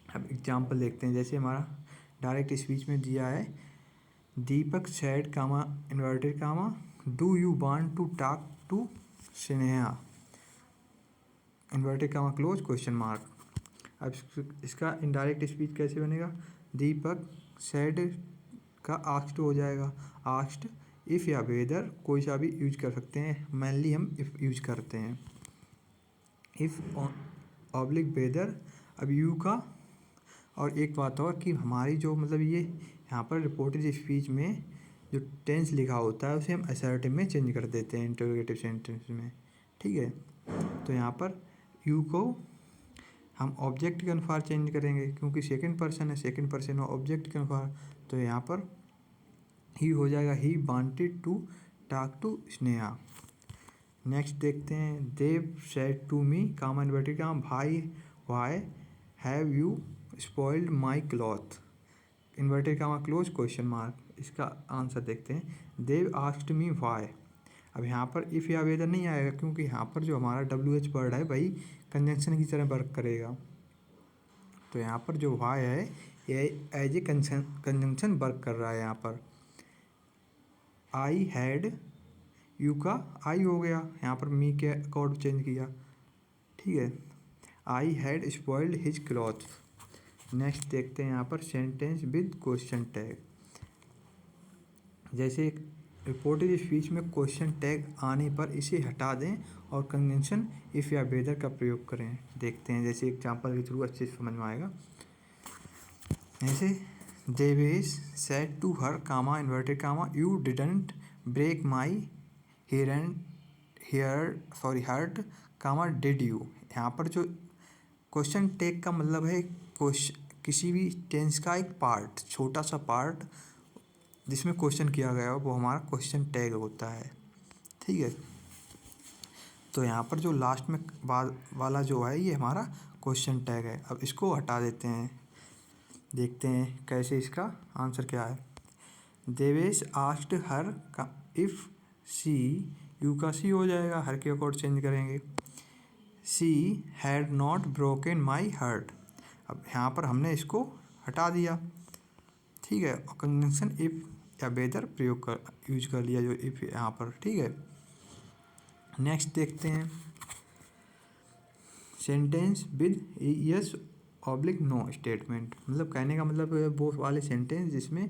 अब एग्जांपल देखते हैं, जैसे हमारा डायरेक्ट स्पीच में दिया है, Deepak said comma inverted comma do you want to talk to Sneha inverted comma close question mark. अब इसका इनडायरेक्ट स्पीच कैसे बनेगा, दीपक सैड का आस्क्ड हो जाएगा। आस्क्ड इफ़ या वेदर कोई सा भी यूज कर सकते हैं, मेनली हम इफ़ यूज करते हैं। If oblique whether. अब यू का, और एक बात और कि हमारी जो मतलब ये यहाँ पर रिपोर्टेड स्पीच में जो टेंस लिखा होता है उसे हम असर्टिव में चेंज कर देते हैं इंटरोगेटिव सेंटेंस में। ठीक है, तो यहाँ पर यू को हम ऑब्जेक्ट के अनुसार चेंज करेंगे क्योंकि सेकंड पर्सन है, सेकंड पर्सन और ऑब्जेक्ट के अनुसार। तो यहाँ पर ही हो जाएगा, he wanted to talk to Sneha. Next देखते हैं, Dev said to me comma inverted comma भाई why have you spoiled my cloth inverted comma close question mark. इसका आंसर देखते हैं, देव आस्क्ड मी वाई। अब यहाँ पर इफ़ या वेदर नहीं आएगा क्योंकि यहाँ पर जो हमारा डब्ल्यू एच वर्ड है वही कंजंक्शन की तरह वर्क करेगा। तो यहाँ पर जो वाई है ये एज ए कंजंक्शन वर्क कर रहा है। यहाँ पर आई हैड, यू का आई हो गया, यहाँ पर मी के अकॉर्ड चेंज किया। ठीक है, I had spoiled his cloth. Next देखते हैं यहाँ पर सेंटेंस विद क्वेश्चन टैग। जैसे रिपोर्टेड स्पीच में क्वेश्चन टैग आने पर इसे हटा दें और कंजंक्शन इफ़ या वेदर का प्रयोग करें। देखते हैं, जैसे एग्जांपल के थ्रू अच्छे से समझ में आएगा। जैसे Devesh said to her comma inverted comma you didn't break my heart comma did you. यहाँ पर जो क्वेश्चन टैग का मतलब है किसी भी टेंस का एक पार्ट, छोटा सा पार्ट जिसमें क्वेश्चन किया गया हो वो हमारा क्वेश्चन टैग होता है। ठीक है, तो यहाँ पर जो लास्ट में वाला जो है ये हमारा क्वेश्चन टैग है। अब इसको हटा देते हैं, देखते हैं कैसे, इसका आंसर क्या है। देवेश आस्क्ड हर का इफ़ सी, यू का सी हो जाएगा, हर के अकॉर्ड चेंज करेंगे। She had not broken my heart. अब यहाँ पर हमने इसको हटा दिया। ठीक है, और कंजंक्शन इफ़ या वेदर प्रयोग कर यूज कर लिया जो इफ़ यहाँ पर। ठीक है, नेक्स्ट देखते हैं sentence with yes oblique no statement, मतलब कहने का मतलब वो वाले सेंटेंस जिसमें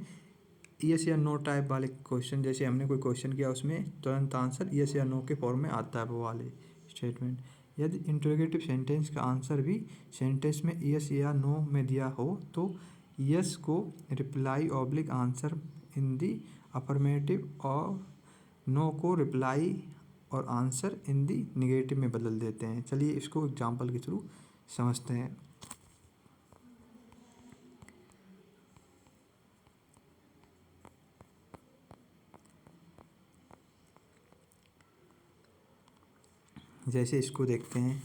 यस या नो टाइप वाले क्वेश्चन, जैसे हमने कोई क्वेश्चन किया उसमें तुरंत आंसर यस या नो के फॉर्म में आता है, वो वाले स्टेटमेंट। यदि इंटरोगेटिव सेंटेंस का आंसर भी सेंटेंस में यस या नो में दिया हो तो यस को reply oblique answer in the affirmative और नो को रिप्लाई और आंसर इन दी निगेटिव में बदल देते हैं। चलिए इसको एग्जांपल के थ्रू समझते हैं। जैसे इसको देखते हैं,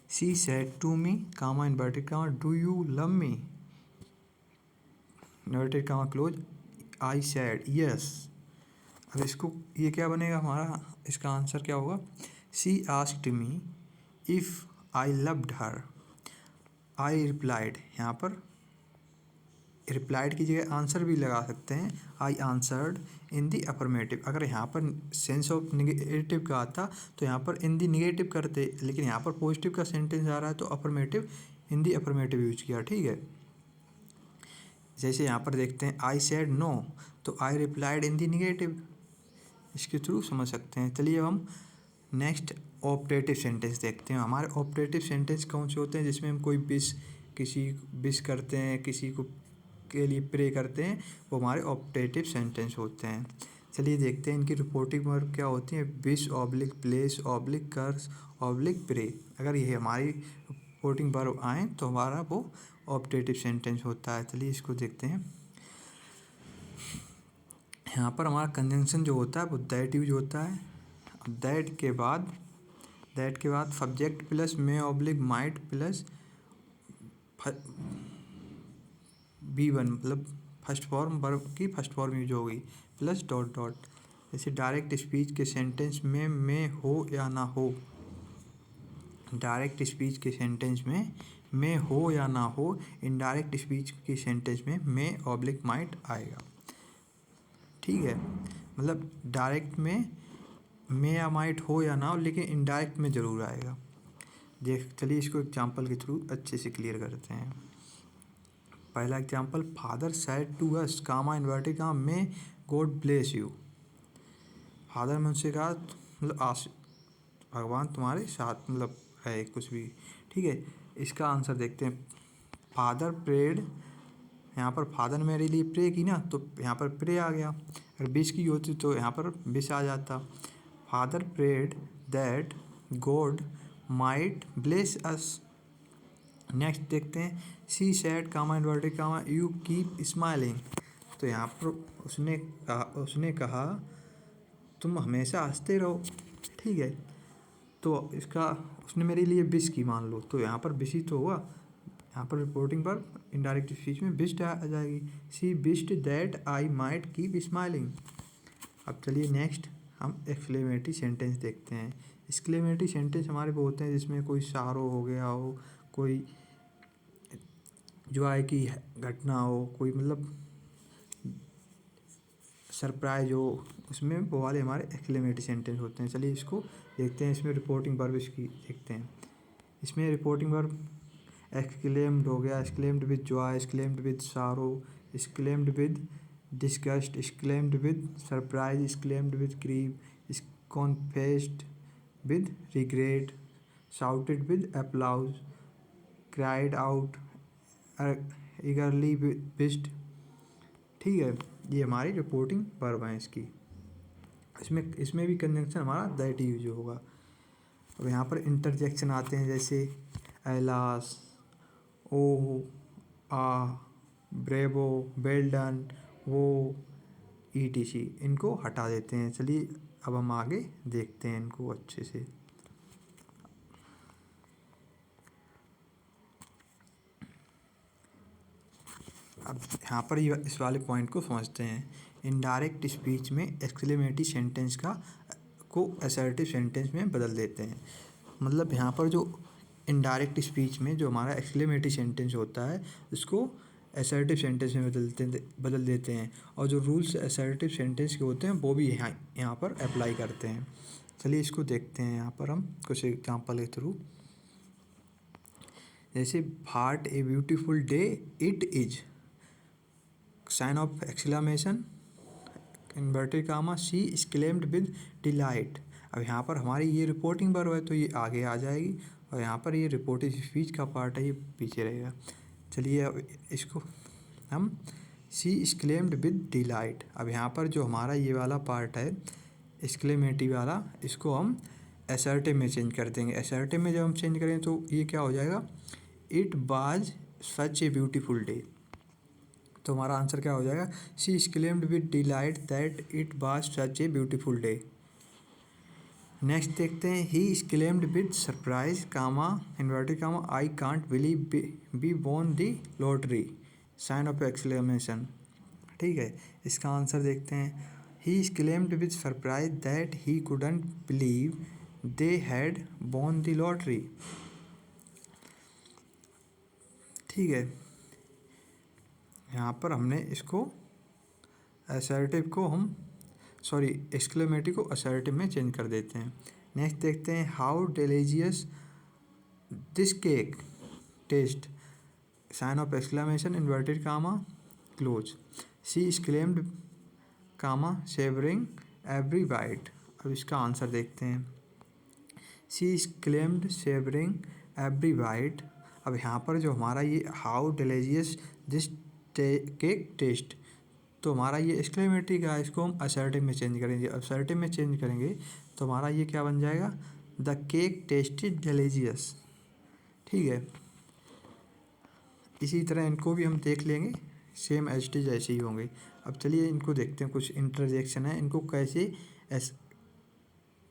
she said to me comma inverted comma do you love me inverted comma close I said yes. अब इसको ये क्या बनेगा हमारा, इसका आंसर क्या होगा, she asked me if I loved her I replied. यहाँ पर रिप्लाइड की जगह आंसर भी लगा सकते हैं, I answered in the affirmative. अगर यहाँ पर सेंस ऑफ निगेटिव का आता तो यहाँ पर इन दी निगेटिव करते, लेकिन यहाँ पर पॉजिटिव का सेंटेंस आ रहा है तो अफर्मेटिव इन दी अफर्मेटिव यूज किया। ठीक है, जैसे यहाँ पर देखते हैं आई सेड नो तो I replied in the negative, इसके थ्रू समझ सकते हैं। चलिए अब हम नेक्स्ट ऑपरेटिव सेंटेंस देखते हैं। हमारे ऑपरेटिव सेंटेंस कौन से होते हैं, जिसमें हम कोई किसी विश करते हैं, किसी को के लिए प्रे करते हैं, वो हमारे ऑपरेटिव सेंटेंस होते हैं। चलिए देखते हैं इनकी रिपोर्टिंग वर्ब क्या होती है, विश ऑब्लिक प्लेस ऑब्लिक कर्स ऑब्लिक प्रे। अगर ये हमारी रिपोर्टिंग वर्ब आए तो हमारा वो ऑपरेटिव सेंटेंस होता है। चलिए इसको देखते हैं। यहाँ पर हमारा कंजंक्शन जो होता है वो दैट यूज होता है। दैट के बाद सब्जेक्ट प्लस मे ऑब्लिक माइट प्लस B1, मतलब फर्स्ट फॉर्म वर्ब की फर्स्ट फॉर्म यूज होगी प्लस डॉट डॉट। जैसे डायरेक्ट स्पीच के सेंटेंस में हो या ना हो, डायरेक्ट स्पीच के सेंटेंस में हो या ना हो, इनडायरेक्ट स्पीच के सेंटेंस में ऑब्लिक माइट आएगा। ठीक है, मतलब डायरेक्ट में या माइट हो या ना हो, लेकिन इनडायरेक्ट में ज़रूर आएगा। चलिए इसको एग्जांपल के थ्रू अच्छे से क्लियर करते हैं। पहला example, father said to us comma inverted comma may God bless you. Father ने उनसे कहा मतलब भगवान तुम्हारे साथ, मतलब है कुछ भी। ठीक है, इसका आंसर देखते हैं। फादर प्रेड, यहाँ पर फादर ने मेरे लिए प्रे की ना तो यहाँ पर प्रे आ गया, अगर विश की होती तो यहाँ पर विश आ जाता। Father prayed that God might bless us. Next देखते हैं, she said comma inverted comma you keep smiling. तो यहाँ पर उसने कहा तुम हमेशा हंसते रहो। ठीक है, तो इसका उसने मेरे लिए विश की मान लो, तो यहाँ पर विश ही तो हुआ। यहाँ पर रिपोर्टिंग पर इनडायरेक्ट स्पीच में विश्ड आ जाएगी, she wished that I might keep smiling. अब चलिए नेक्स्ट हम एक्सक्लेमेटरी सेंटेंस देखते हैं। एक्सक्लेमेटरी सेंटेंस हमारे वो होते हैं जिसमें कोई सारो हो गया हो, कोई जॉय की घटना हो, कोई मतलब सरप्राइज हो, उसमें वो वाले हमारे एक्सक्लेमेटरी सेंटेंस होते हैं। चलिए इसको देखते हैं। इसमें रिपोर्टिंग वर्ब इसकी देखते हैं। इसमें रिपोर्टिंग वर्ब एक्सक्लेम्ड हो गया, exclaimed with joy, exclaimed with sorrow, exclaimed with disgust, exclaimed with surprise, exclaimed with grief, confessed with regret, shouted with applause, cried out eagerly wished. ठीक है, ये हमारी रिपोर्टिंग वर्ब है इसकी। इसमें भी कंजंक्शन हमारा दैट यूज होगा। अब यहाँ पर इंटरजेक्शन आते हैं, जैसे एलास, ओ, आ, ब्रेवो, वेल डन, वो, ETC, इनको हटा देते हैं। चलिए अब हम आगे देखते हैं इनको अच्छे से। अब यहाँ पर इस वाले पॉइंट को समझते हैं। इनडायरेक्ट स्पीच में एक्सक्लेमेटरी सेंटेंस को असर्टिव सेंटेंस में बदल देते हैं। मतलब यहाँ पर जो इनडायरेक्ट स्पीच में जो हमारा एक्सक्लेमेटरी सेंटेंस होता है उसको असर्टिव सेंटेंस में बदल देते हैं, और जो रूल्स असर्टिव सेंटेंस के होते हैं वो भी यहाँ पर अप्लाई करते हैं। चलिए इसको देखते हैं यहाँ पर हम कुछ एग्जांपल के थ्रू। जैसे what a beautiful day it is, sign of exclamation, inverted comma, she exclaimed with delight. अब यहाँ पर हमारी ये रिपोर्टिंग वर्ब है तो ये आगे आ जाएगी, और यहाँ पर ये रिपोर्टिंग स्पीच का पार्ट है ये पीछे रहेगा। चलिए अब इसको हम शी एक्सक्लेम्ड विद डिलाइट। अब यहाँ पर जो हमारा ये वाला पार्ट है एक्सक्लेमेटिव वाला, इसको हम असर्टिव में चेंज कर देंगे। असर्टिव में जब हम चेंज करें तो ये क्या हो जाएगा, it was such a beautiful day. तो हमारा आंसर क्या हो जाएगा, she exclaimed with delight that it was such a beautiful day. नेक्स्ट देखते हैं, he exclaimed with surprise comma, inverted comma, I can't believe we won the lottery, sign of exclamation. ठीक है, इसका आंसर देखते हैं, he exclaimed with surprise that he couldn't believe they had won the lottery. ठीक है, यहाँ पर हमने इसको असर्टिव को हम एक्सक्लेमेटिव को असर्टिव में चेंज कर देते हैं। नेक्स्ट देखते हैं, how delicious this cake taste, sign of exclamation, inverted comma, close, she exclaimed comma, savouring every bite. अब इसका आंसर देखते हैं, she exclaimed savouring every bite. अब यहाँ पर जो हमारा ये how delicious this cake taste, तो हमारा ये एक्सक्लेमेटरी का है, इसको हम असर्टिव में चेंज करेंगे। असर्टिव में चेंज करेंगे तो हमारा ये क्या बन जाएगा, द केक टेस्टेड डिलीशियस। ठीक है, इसी तरह इनको भी हम देख लेंगे, सेम एज टी जैसे ही होंगे। अब चलिए इनको देखते हैं, कुछ इंटरजेक्शन है, इनको कैसे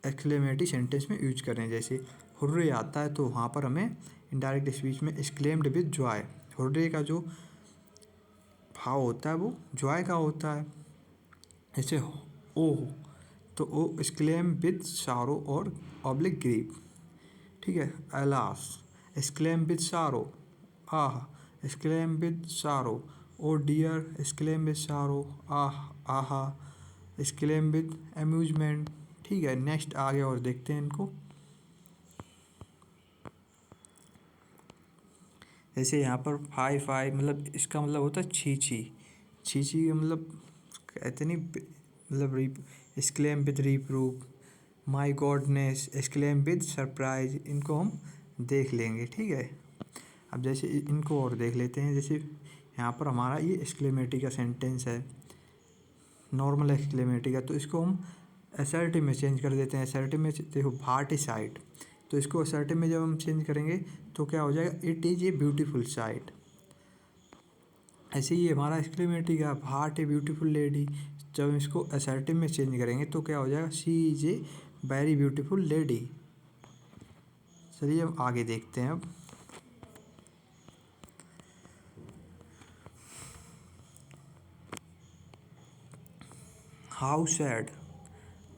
एक्सक्लेमेटरी सेंटेंस में यूज करें। जैसे हुर्रे आता है तो वहाँ पर हमें इनडायरेक्ट स्पीच में एक्सक्लेम्ड विद जॉय, हुर्रे का जो भाव होता है वो जॉय का होता है। जैसे ओह, तो ओ एक्सक्लेम विद सारो और ऑब्लिक ग्रीफ। ठीक है, अलास, एक्सक्लेम विद सारो, आह, एक्सक्लेम विद सारो, ओ डियर, एक्सक्लेम विद सारो, आह, आहा, एक्सक्लेम विद अम्यूजमेंट। ठीक है, नेक्स्ट आगे और देखते हैं इनको। जैसे यहाँ पर फाई फाई, मतलब इसका मतलब होता है छी छी, छी छी मतलब कहते नहीं, मतलब exclaim with reproof, my goodness, exclaim with surprise, इनको हम देख लेंगे। ठीक है, अब जैसे इनको और देख लेते हैं। जैसे यहाँ पर हमारा ये एक्सक्लेमेटरी का सेंटेंस है, नॉर्मल एक्सक्लेमेटरी का, तो इसको हम असर्टिव में चेंज कर देते हैं। असर्टिव में देखो व्हाट ए साइट, तो इसको असर्टिव में जब हम चेंज करेंगे तो क्या हो जाएगा, it is a beautiful sight. ऐसे ही हमारा एक्सक्लेमेटरी का व्हाट ए ब्यूटीफुल लेडी, जब हम इसको असर्टिव में चेंज करेंगे तो क्या हो जाएगा, she is a very beautiful lady. चलिए हम आगे देखते हैं। अब हाउ सैड,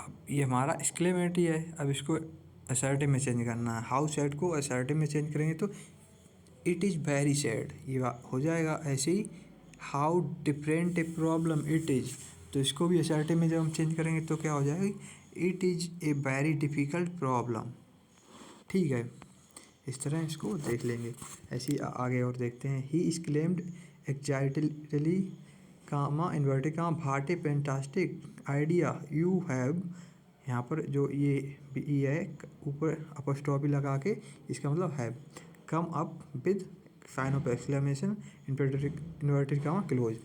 अब ये हमारा एक्सक्लेमेटरी है, अब इसको असर्टिव में चेंज करना है। हाउ सैड को असर्टिव में चेंज करेंगे तो इट इज़ वेरी सैड, ये हो जाएगा। ऐसे ही how different a problem it is, तो इसको भी असर्टिव में जब हम चेंज करेंगे तो क्या हो जाएगा, it is a very difficult problem. ठीक है, इस तरह इसको देख लेंगे। ऐसे ही आगे और देखते हैं, he exclaimed excitedly comma, inverted comma, what a fantastic idea you have. यहाँ पर जो ये है ऊपर अपॉस्ट्रोफी लगा के, इसका मतलब है come up with, sign of exclamation, inverted comma, close.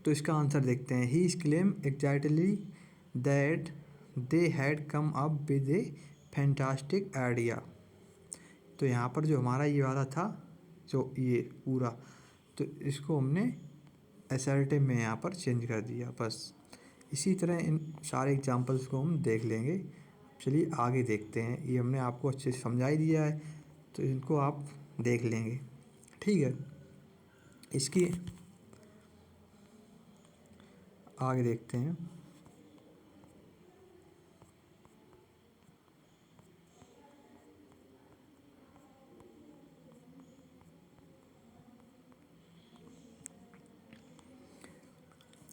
तो इसका आंसर देखते हैं, he exclaim excitedly that they had come up with a fantastic idea. तो यहाँ पर जो हमारा ये वाला था, जो ये पूरा, तो इसको हमने असर्टिव में यहाँ पर चेंज कर दिया बस। इसी तरह इन सारे एग्जांपल्स को हम देख लेंगे। चलिए आगे देखते हैं, ये हमने आपको अच्छे से समझा ही दिया है तो इनको आप देख लेंगे। ठीक है, इसकी आगे देखते हैं।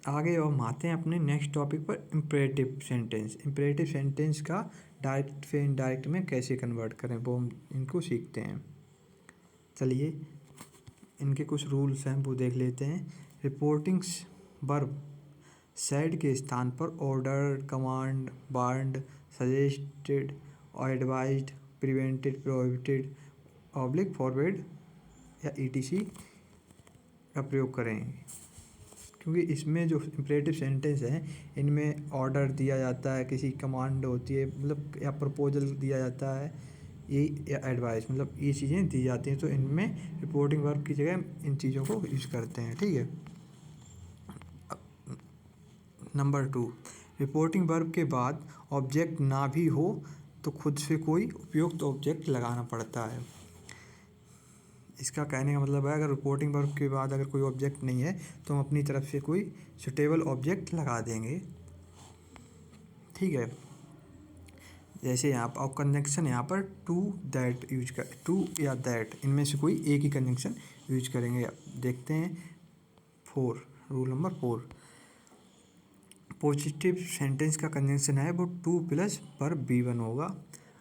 आगे हम आते हैं अपने नेक्स्ट टॉपिक पर, इम्परेटिव सेंटेंस। इम्परेटिव सेंटेंस का डायरेक्ट से इनडायरेक्ट में कैसे कन्वर्ट करें वो हम इनको सीखते हैं। चलिए इनके कुछ रूल्स हैं वो देख लेते हैं। रिपोर्टिंग वर्ब सैड के स्थान पर order, command, warned, suggested, advised, prevented, prohibited, oblique, forward या ईटीसी का प्रयोग करें, क्योंकि इसमें जो इम्परेटिव सेंटेंस हैं इनमें ऑर्डर दिया जाता है, किसी कमांड होती है मतलब या प्रपोजल दिया जाता है, ये या एडवाइस मतलब ये चीज़ें दी जाती हैं, तो इनमें रिपोर्टिंग वर्ब की जगह इन चीज़ों को यूज करते हैं। ठीक है। नंबर 2, रिपोर्टिंग वर्ब के बाद ऑब्जेक्ट ना भी हो तो खुद से कोई उपयुक्त ऑब्जेक्ट लगाना पड़ता है। इसका कहने का मतलब है अगर रिपोर्टिंग वर्ब के बाद अगर कोई ऑब्जेक्ट नहीं है तो हम अपनी तरफ से कोई सुटेबल ऑब्जेक्ट लगा देंगे। ठीक है। जैसे यहाँ पर और कंजंक्शन यहाँ पर टू दैट यूज कर, टू या दैट इनमें से कोई एक ही कंजंक्शन यूज करेंगे। देखते हैं 4, रूल नंबर 4, पॉजिटिव सेंटेंस का कंजंक्शन है वो टू प्लस वर्ब B1 होगा।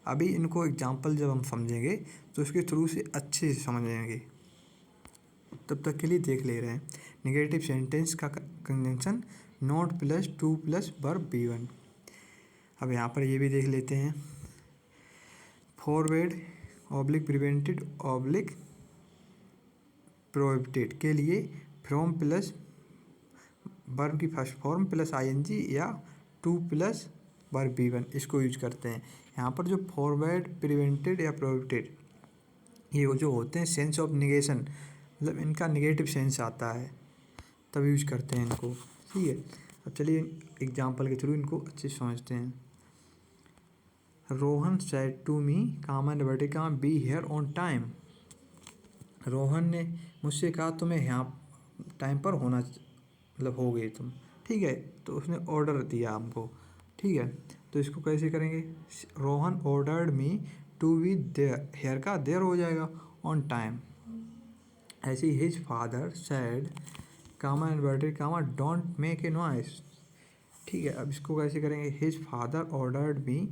अभी इनको एग्जांपल जब हम समझेंगे तो उसके थ्रू से अच्छे से समझेंगे, तब तक के लिए देख ले रहे हैं। नेगेटिव सेंटेंस का conjunction not plus to plus verb B1। अब यहाँ पर ये भी देख लेते हैं। Forward, oblique, prevented, oblique, prohibited के लिए फ्रॉम प्लस वर्ब की फर्स्ट फॉर्म प्लस ING या टू प्लस वर्ब B1 इसको यूज करते हैं। यहाँ पर जो फॉरवर्ड, प्रिवेंटेड या प्रोहिबिटेड ये जो होते हैं सेंस ऑफ निगेशन मतलब इनका निगेटिव सेंस आता है तब यूज करते हैं इनको। ठीक है। अब चलिए एग्जांपल के थ्रू इनको अच्छे से समझते हैं। Rohan said to me comma inverted comma be here on time. Rohan ने मुझसे कहा तुम्हें यहाँ टाइम पर होना मतलब हो गए तुम। ठीक है। तो उसने ऑर्डर दिया हमको। ठीक है। तो इसको कैसे करेंगे? Rohan ordered me to be there, here का देयर हो जाएगा ऑन टाइम। ऐसे ही his father said comma inverted comma don't make a noise. ठीक है। अब इसको कैसे करेंगे? His father ordered me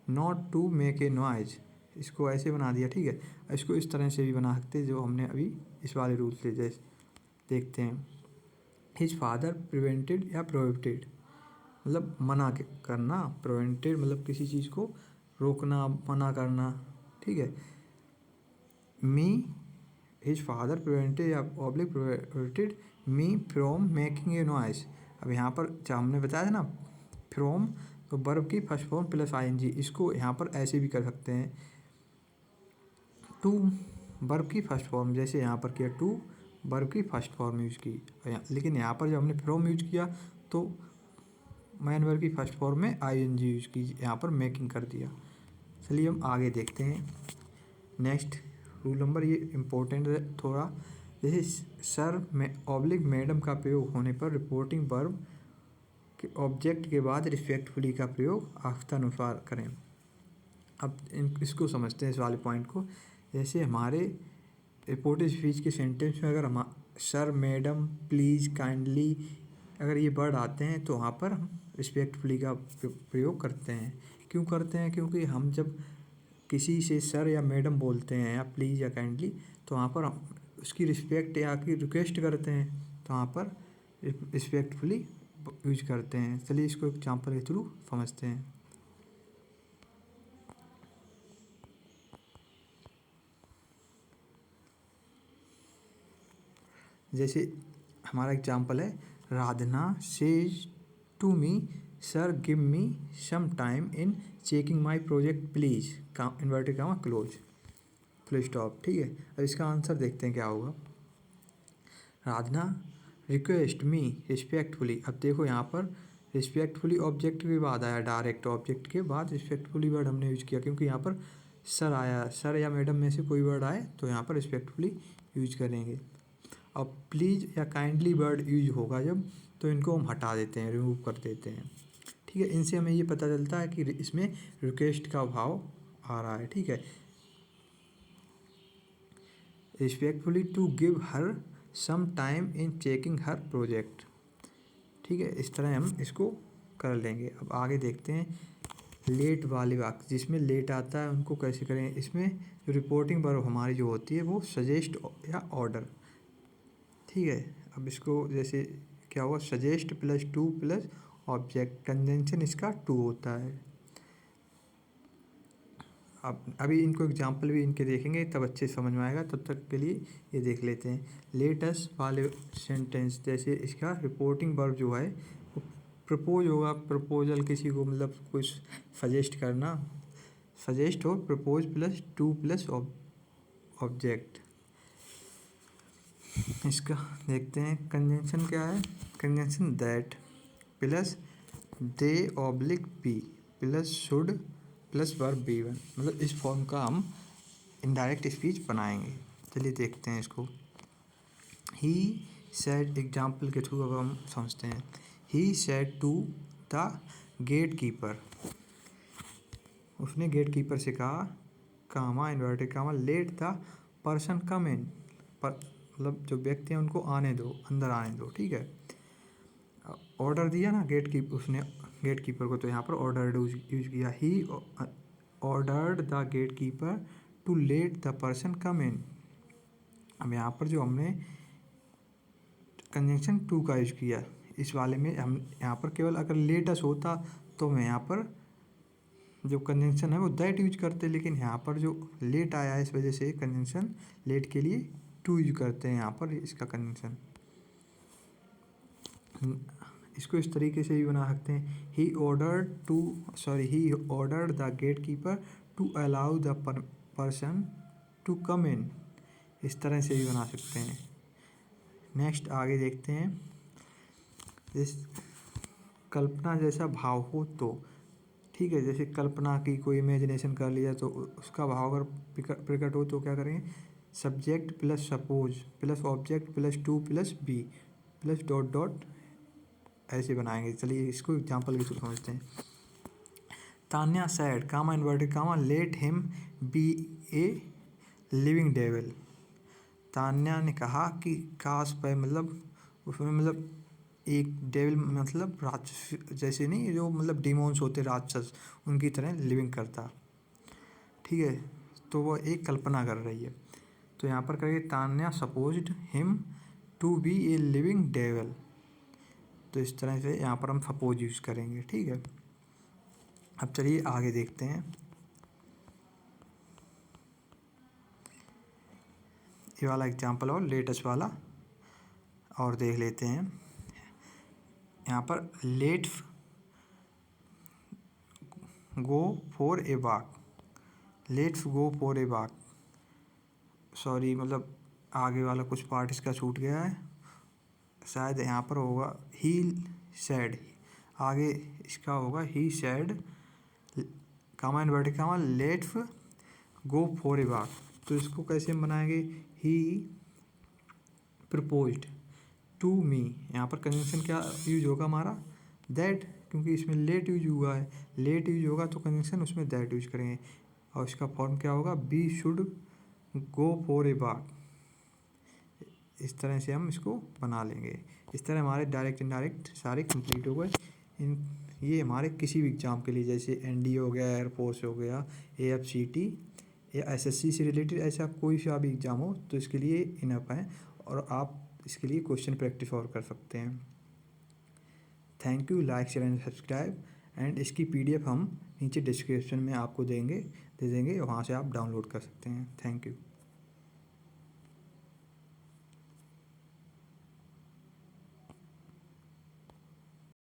not to make a noise. इसको ऐसे बना दिया। ठीक है। इसको इस तरह से भी बना सकते हैं जो हमने अभी इस वाले रूल से जैसे देखते हैं। हिज फादर प्रिवेंटेड या प्रोहिबिटेड मतलब मना करना, प्रिवेंटेड मतलब किसी चीज़ को रोकना, मना करना। ठीक है। मी, हिज फादर प्रिवेंटेड या oblique prevented me from making a noise. अब यहाँ पर जो हमने बताया था ना फ्रॉम, तो वर्ब की फर्स्ट फॉर्म प्लस ING, इसको यहाँ पर ऐसे भी कर सकते हैं। टू वर्ब की फर्स्ट फॉर्म जैसे यहाँ पर किया, टू वर्ब की फर्स्ट फॉर्म यूज की, लेकिन यहाँ पर जब हमने फ्रॉम यूज किया तो मैन वर्ब की फर्स्ट फॉर्म में ING यूज की, यहाँ पर मेकिंग कर दिया। चलिए हम आगे देखते हैं। नेक्स्ट रूल नंबर, ये इम्पोर्टेंट है थोड़ा। जैसे सर में ऑब्लिक मैडम का प्रयोग होने पर रिपोर्टिंग वर्ब के ऑब्जेक्ट के बाद रिस्पेक्टफुली का प्रयोग आवश्यकतानुसार करें। अब इसको समझते हैं इस वाले पॉइंट को। जैसे हमारे रिपोर्टेड स्पीच के सेंटेंस में अगर हम सर, मैडम, प्लीज़, काइंडली अगर ये वर्ड आते हैं तो वहाँ पर हम रिस्पेक्टफुली का प्रयोग करते हैं। क्यों करते हैं? क्योंकि हम जब किसी से सर या मैडम बोलते हैं या प्लीज़ या काइंडली तो वहाँ पर हम उसकी रिस्पेक्ट या की रिक्वेस्ट करते हैं, तो वहाँ पर रिस्पेक्टफुली यूज करते हैं। चलिए इसको एग्जाम्पल के थ्रू समझते हैं। जैसे हमारा एग्जाम्पल है, Radhna says to me sir give me some time in checking my project please inverted comma close full stop. ठीक है। अब इसका आंसर देखते हैं क्या होगा। Radhna request me respectfully. अब देखो यहाँ पर रिस्पेक्टफुली ऑब्जेक्ट के बाद आया, डायरेक्ट ऑब्जेक्ट के बाद रिस्पेक्टफुली वर्ड हमने यूज किया, क्योंकि यहाँ पर सर आया, सर या मैडम में से कोई वर्ड आए तो यहाँ पर रिस्पेक्टफुली यूज करेंगे। अब प्लीज़ या काइंडली वर्ड यूज होगा जब, तो इनको हम हटा देते हैं, रिमूव कर देते हैं। ठीक है। इनसे हमें ये पता चलता है कि इसमें रिक्वेस्ट का भाव आ रहा है। ठीक है। Respectfully to give her some time in checking her project. ठीक है। इस तरह हम इसको कर लेंगे। अब आगे देखते हैं। लेट वाले वाक्य जिसमें लेट आता है उनको कैसे करें। इसमें जो रिपोर्टिंग वर्ब हमारी जो होती है वो सजेस्ट या ऑर्डर, ठीक है। अब इसको जैसे क्या होगा, suggest plus to plus object, conjunction इसका टू होता है। अब अभी इनको एग्जाम्पल भी इनके देखेंगे तब अच्छे समझ में आएगा, तब तक के लिए ये देख लेते हैं। लेटस वाले सेंटेंस जैसे इसका रिपोर्टिंग वर्ब जो है वो प्रपोज होगा, प्रपोजल किसी को मतलब कुछ सजेस्ट करना, सजेस्ट और propose plus to plus object. इसका देखते हैं कंजंक्शन क्या है। Conjunction that plus they oblique be plus should plus verb B1, मतलब इस फॉर्म का हम इनडायरेक्ट स्पीच बनाएंगे। चलिए देखते हैं इसको। ही सेड, एग्जाम्पल के थ्रू अब हम समझते हैं। He said to the gate keeper, उसने गेट कीपर से कहा, comma inverted comma, let the person come in, पर मतलब जो व्यक्ति हैं उनको आने दो, अंदर आने दो, ठीक है। ऑर्डर दिया ना गेट कीपर, उसने गेट कीपर को, तो यहाँ पर ऑर्डर यूज किया। He ordered the gate keeper to let the person come in. अब यहाँ पर जो हमने कंजंक्शन टू का यूज किया, इस वाले में हम यहाँ पर केवल अगर लेटस होता तो मैं यहाँ पर जो कंजंक्शन है वो दैट यूज करते, लेकिन यहाँ पर जो लेट आया है इस वजह से कंजंक्शन लेट के लिए टू यूज करते हैं यहाँ पर इसका कंजंक्शन। इसको इस तरीके से भी बना सकते हैं। He ordered the gate keeper to allow the person to come in, इस तरह से भी बना सकते हैं। नेक्स्ट आगे देखते हैं। इस कल्पना जैसा भाव हो तो, ठीक है, जैसे कल्पना की कोई इमेजिनेशन कर लिया तो उसका भाव अगर प्रकट हो तो क्या करेंगे, subject plus suppose plus object plus to plus be plus dot dot, ऐसे बनाएंगे। चलिए इसको एग्जाम्पल के थ्रू समझते हैं। Tanya said comma inverted comma let him be a living devil. Tanya ने कहा कि काश पे, मतलब उसमें मतलब एक डेविल मतलब राक्षस जैसे नहीं, जो मतलब डिमोन्स होते राक्षस, उनकी तरह लिविंग करता, ठीक है। तो वो एक कल्पना कर रही है, तो यहाँ पर करेंगे Tanya supposed him to be a living devil, तो इस तरह से यहाँ पर हम सपोज यूज़ करेंगे, ठीक है। अब चलिए आगे देखते हैं। ये वाला एग्जाम्पल और लेटेस्ट वाला और देख लेते हैं। यहाँ पर let's go for a walk, let's go for a walk, sorry मतलब आगे वाला कुछ पार्ट इसका छूट गया है, शायद यहाँ पर होगा ही सैड, आगे इसका होगा he said comma inverted comma let's go for a walk, तो इसको कैसे बनाएंगे, ही प्रपोज्ड टू मी, यहाँ पर कंजंक्शन क्या यूज होगा हमारा, दैट, क्योंकि इसमें लेट यूज हुआ है, लेट यूज होगा तो कंजंक्शन उसमें दैट यूज करेंगे, और इसका फॉर्म क्या होगा, be should go for a walk. इस तरह से हम इसको बना लेंगे। इस तरह हमारे डायरेक्ट इनडायरेक्ट सारे कंप्लीट हो गए। इन ये हमारे किसी भी एग्ज़ाम के लिए, जैसे NDA हो गया, एयरफोर्स हो गया, AFCT या SSC से रिलेटेड ऐसा कोई सा भी एग्ज़ाम हो तो इसके लिए इनफ है, और आप इसके लिए क्वेश्चन प्रैक्टिस और कर सकते हैं। Thank you, like share and subscribe, and इसकी PDF हम नीचे डिस्क्रिप्शन में आपको दे देंगे, वहाँ से आप डाउनलोड कर सकते हैं। Thank you.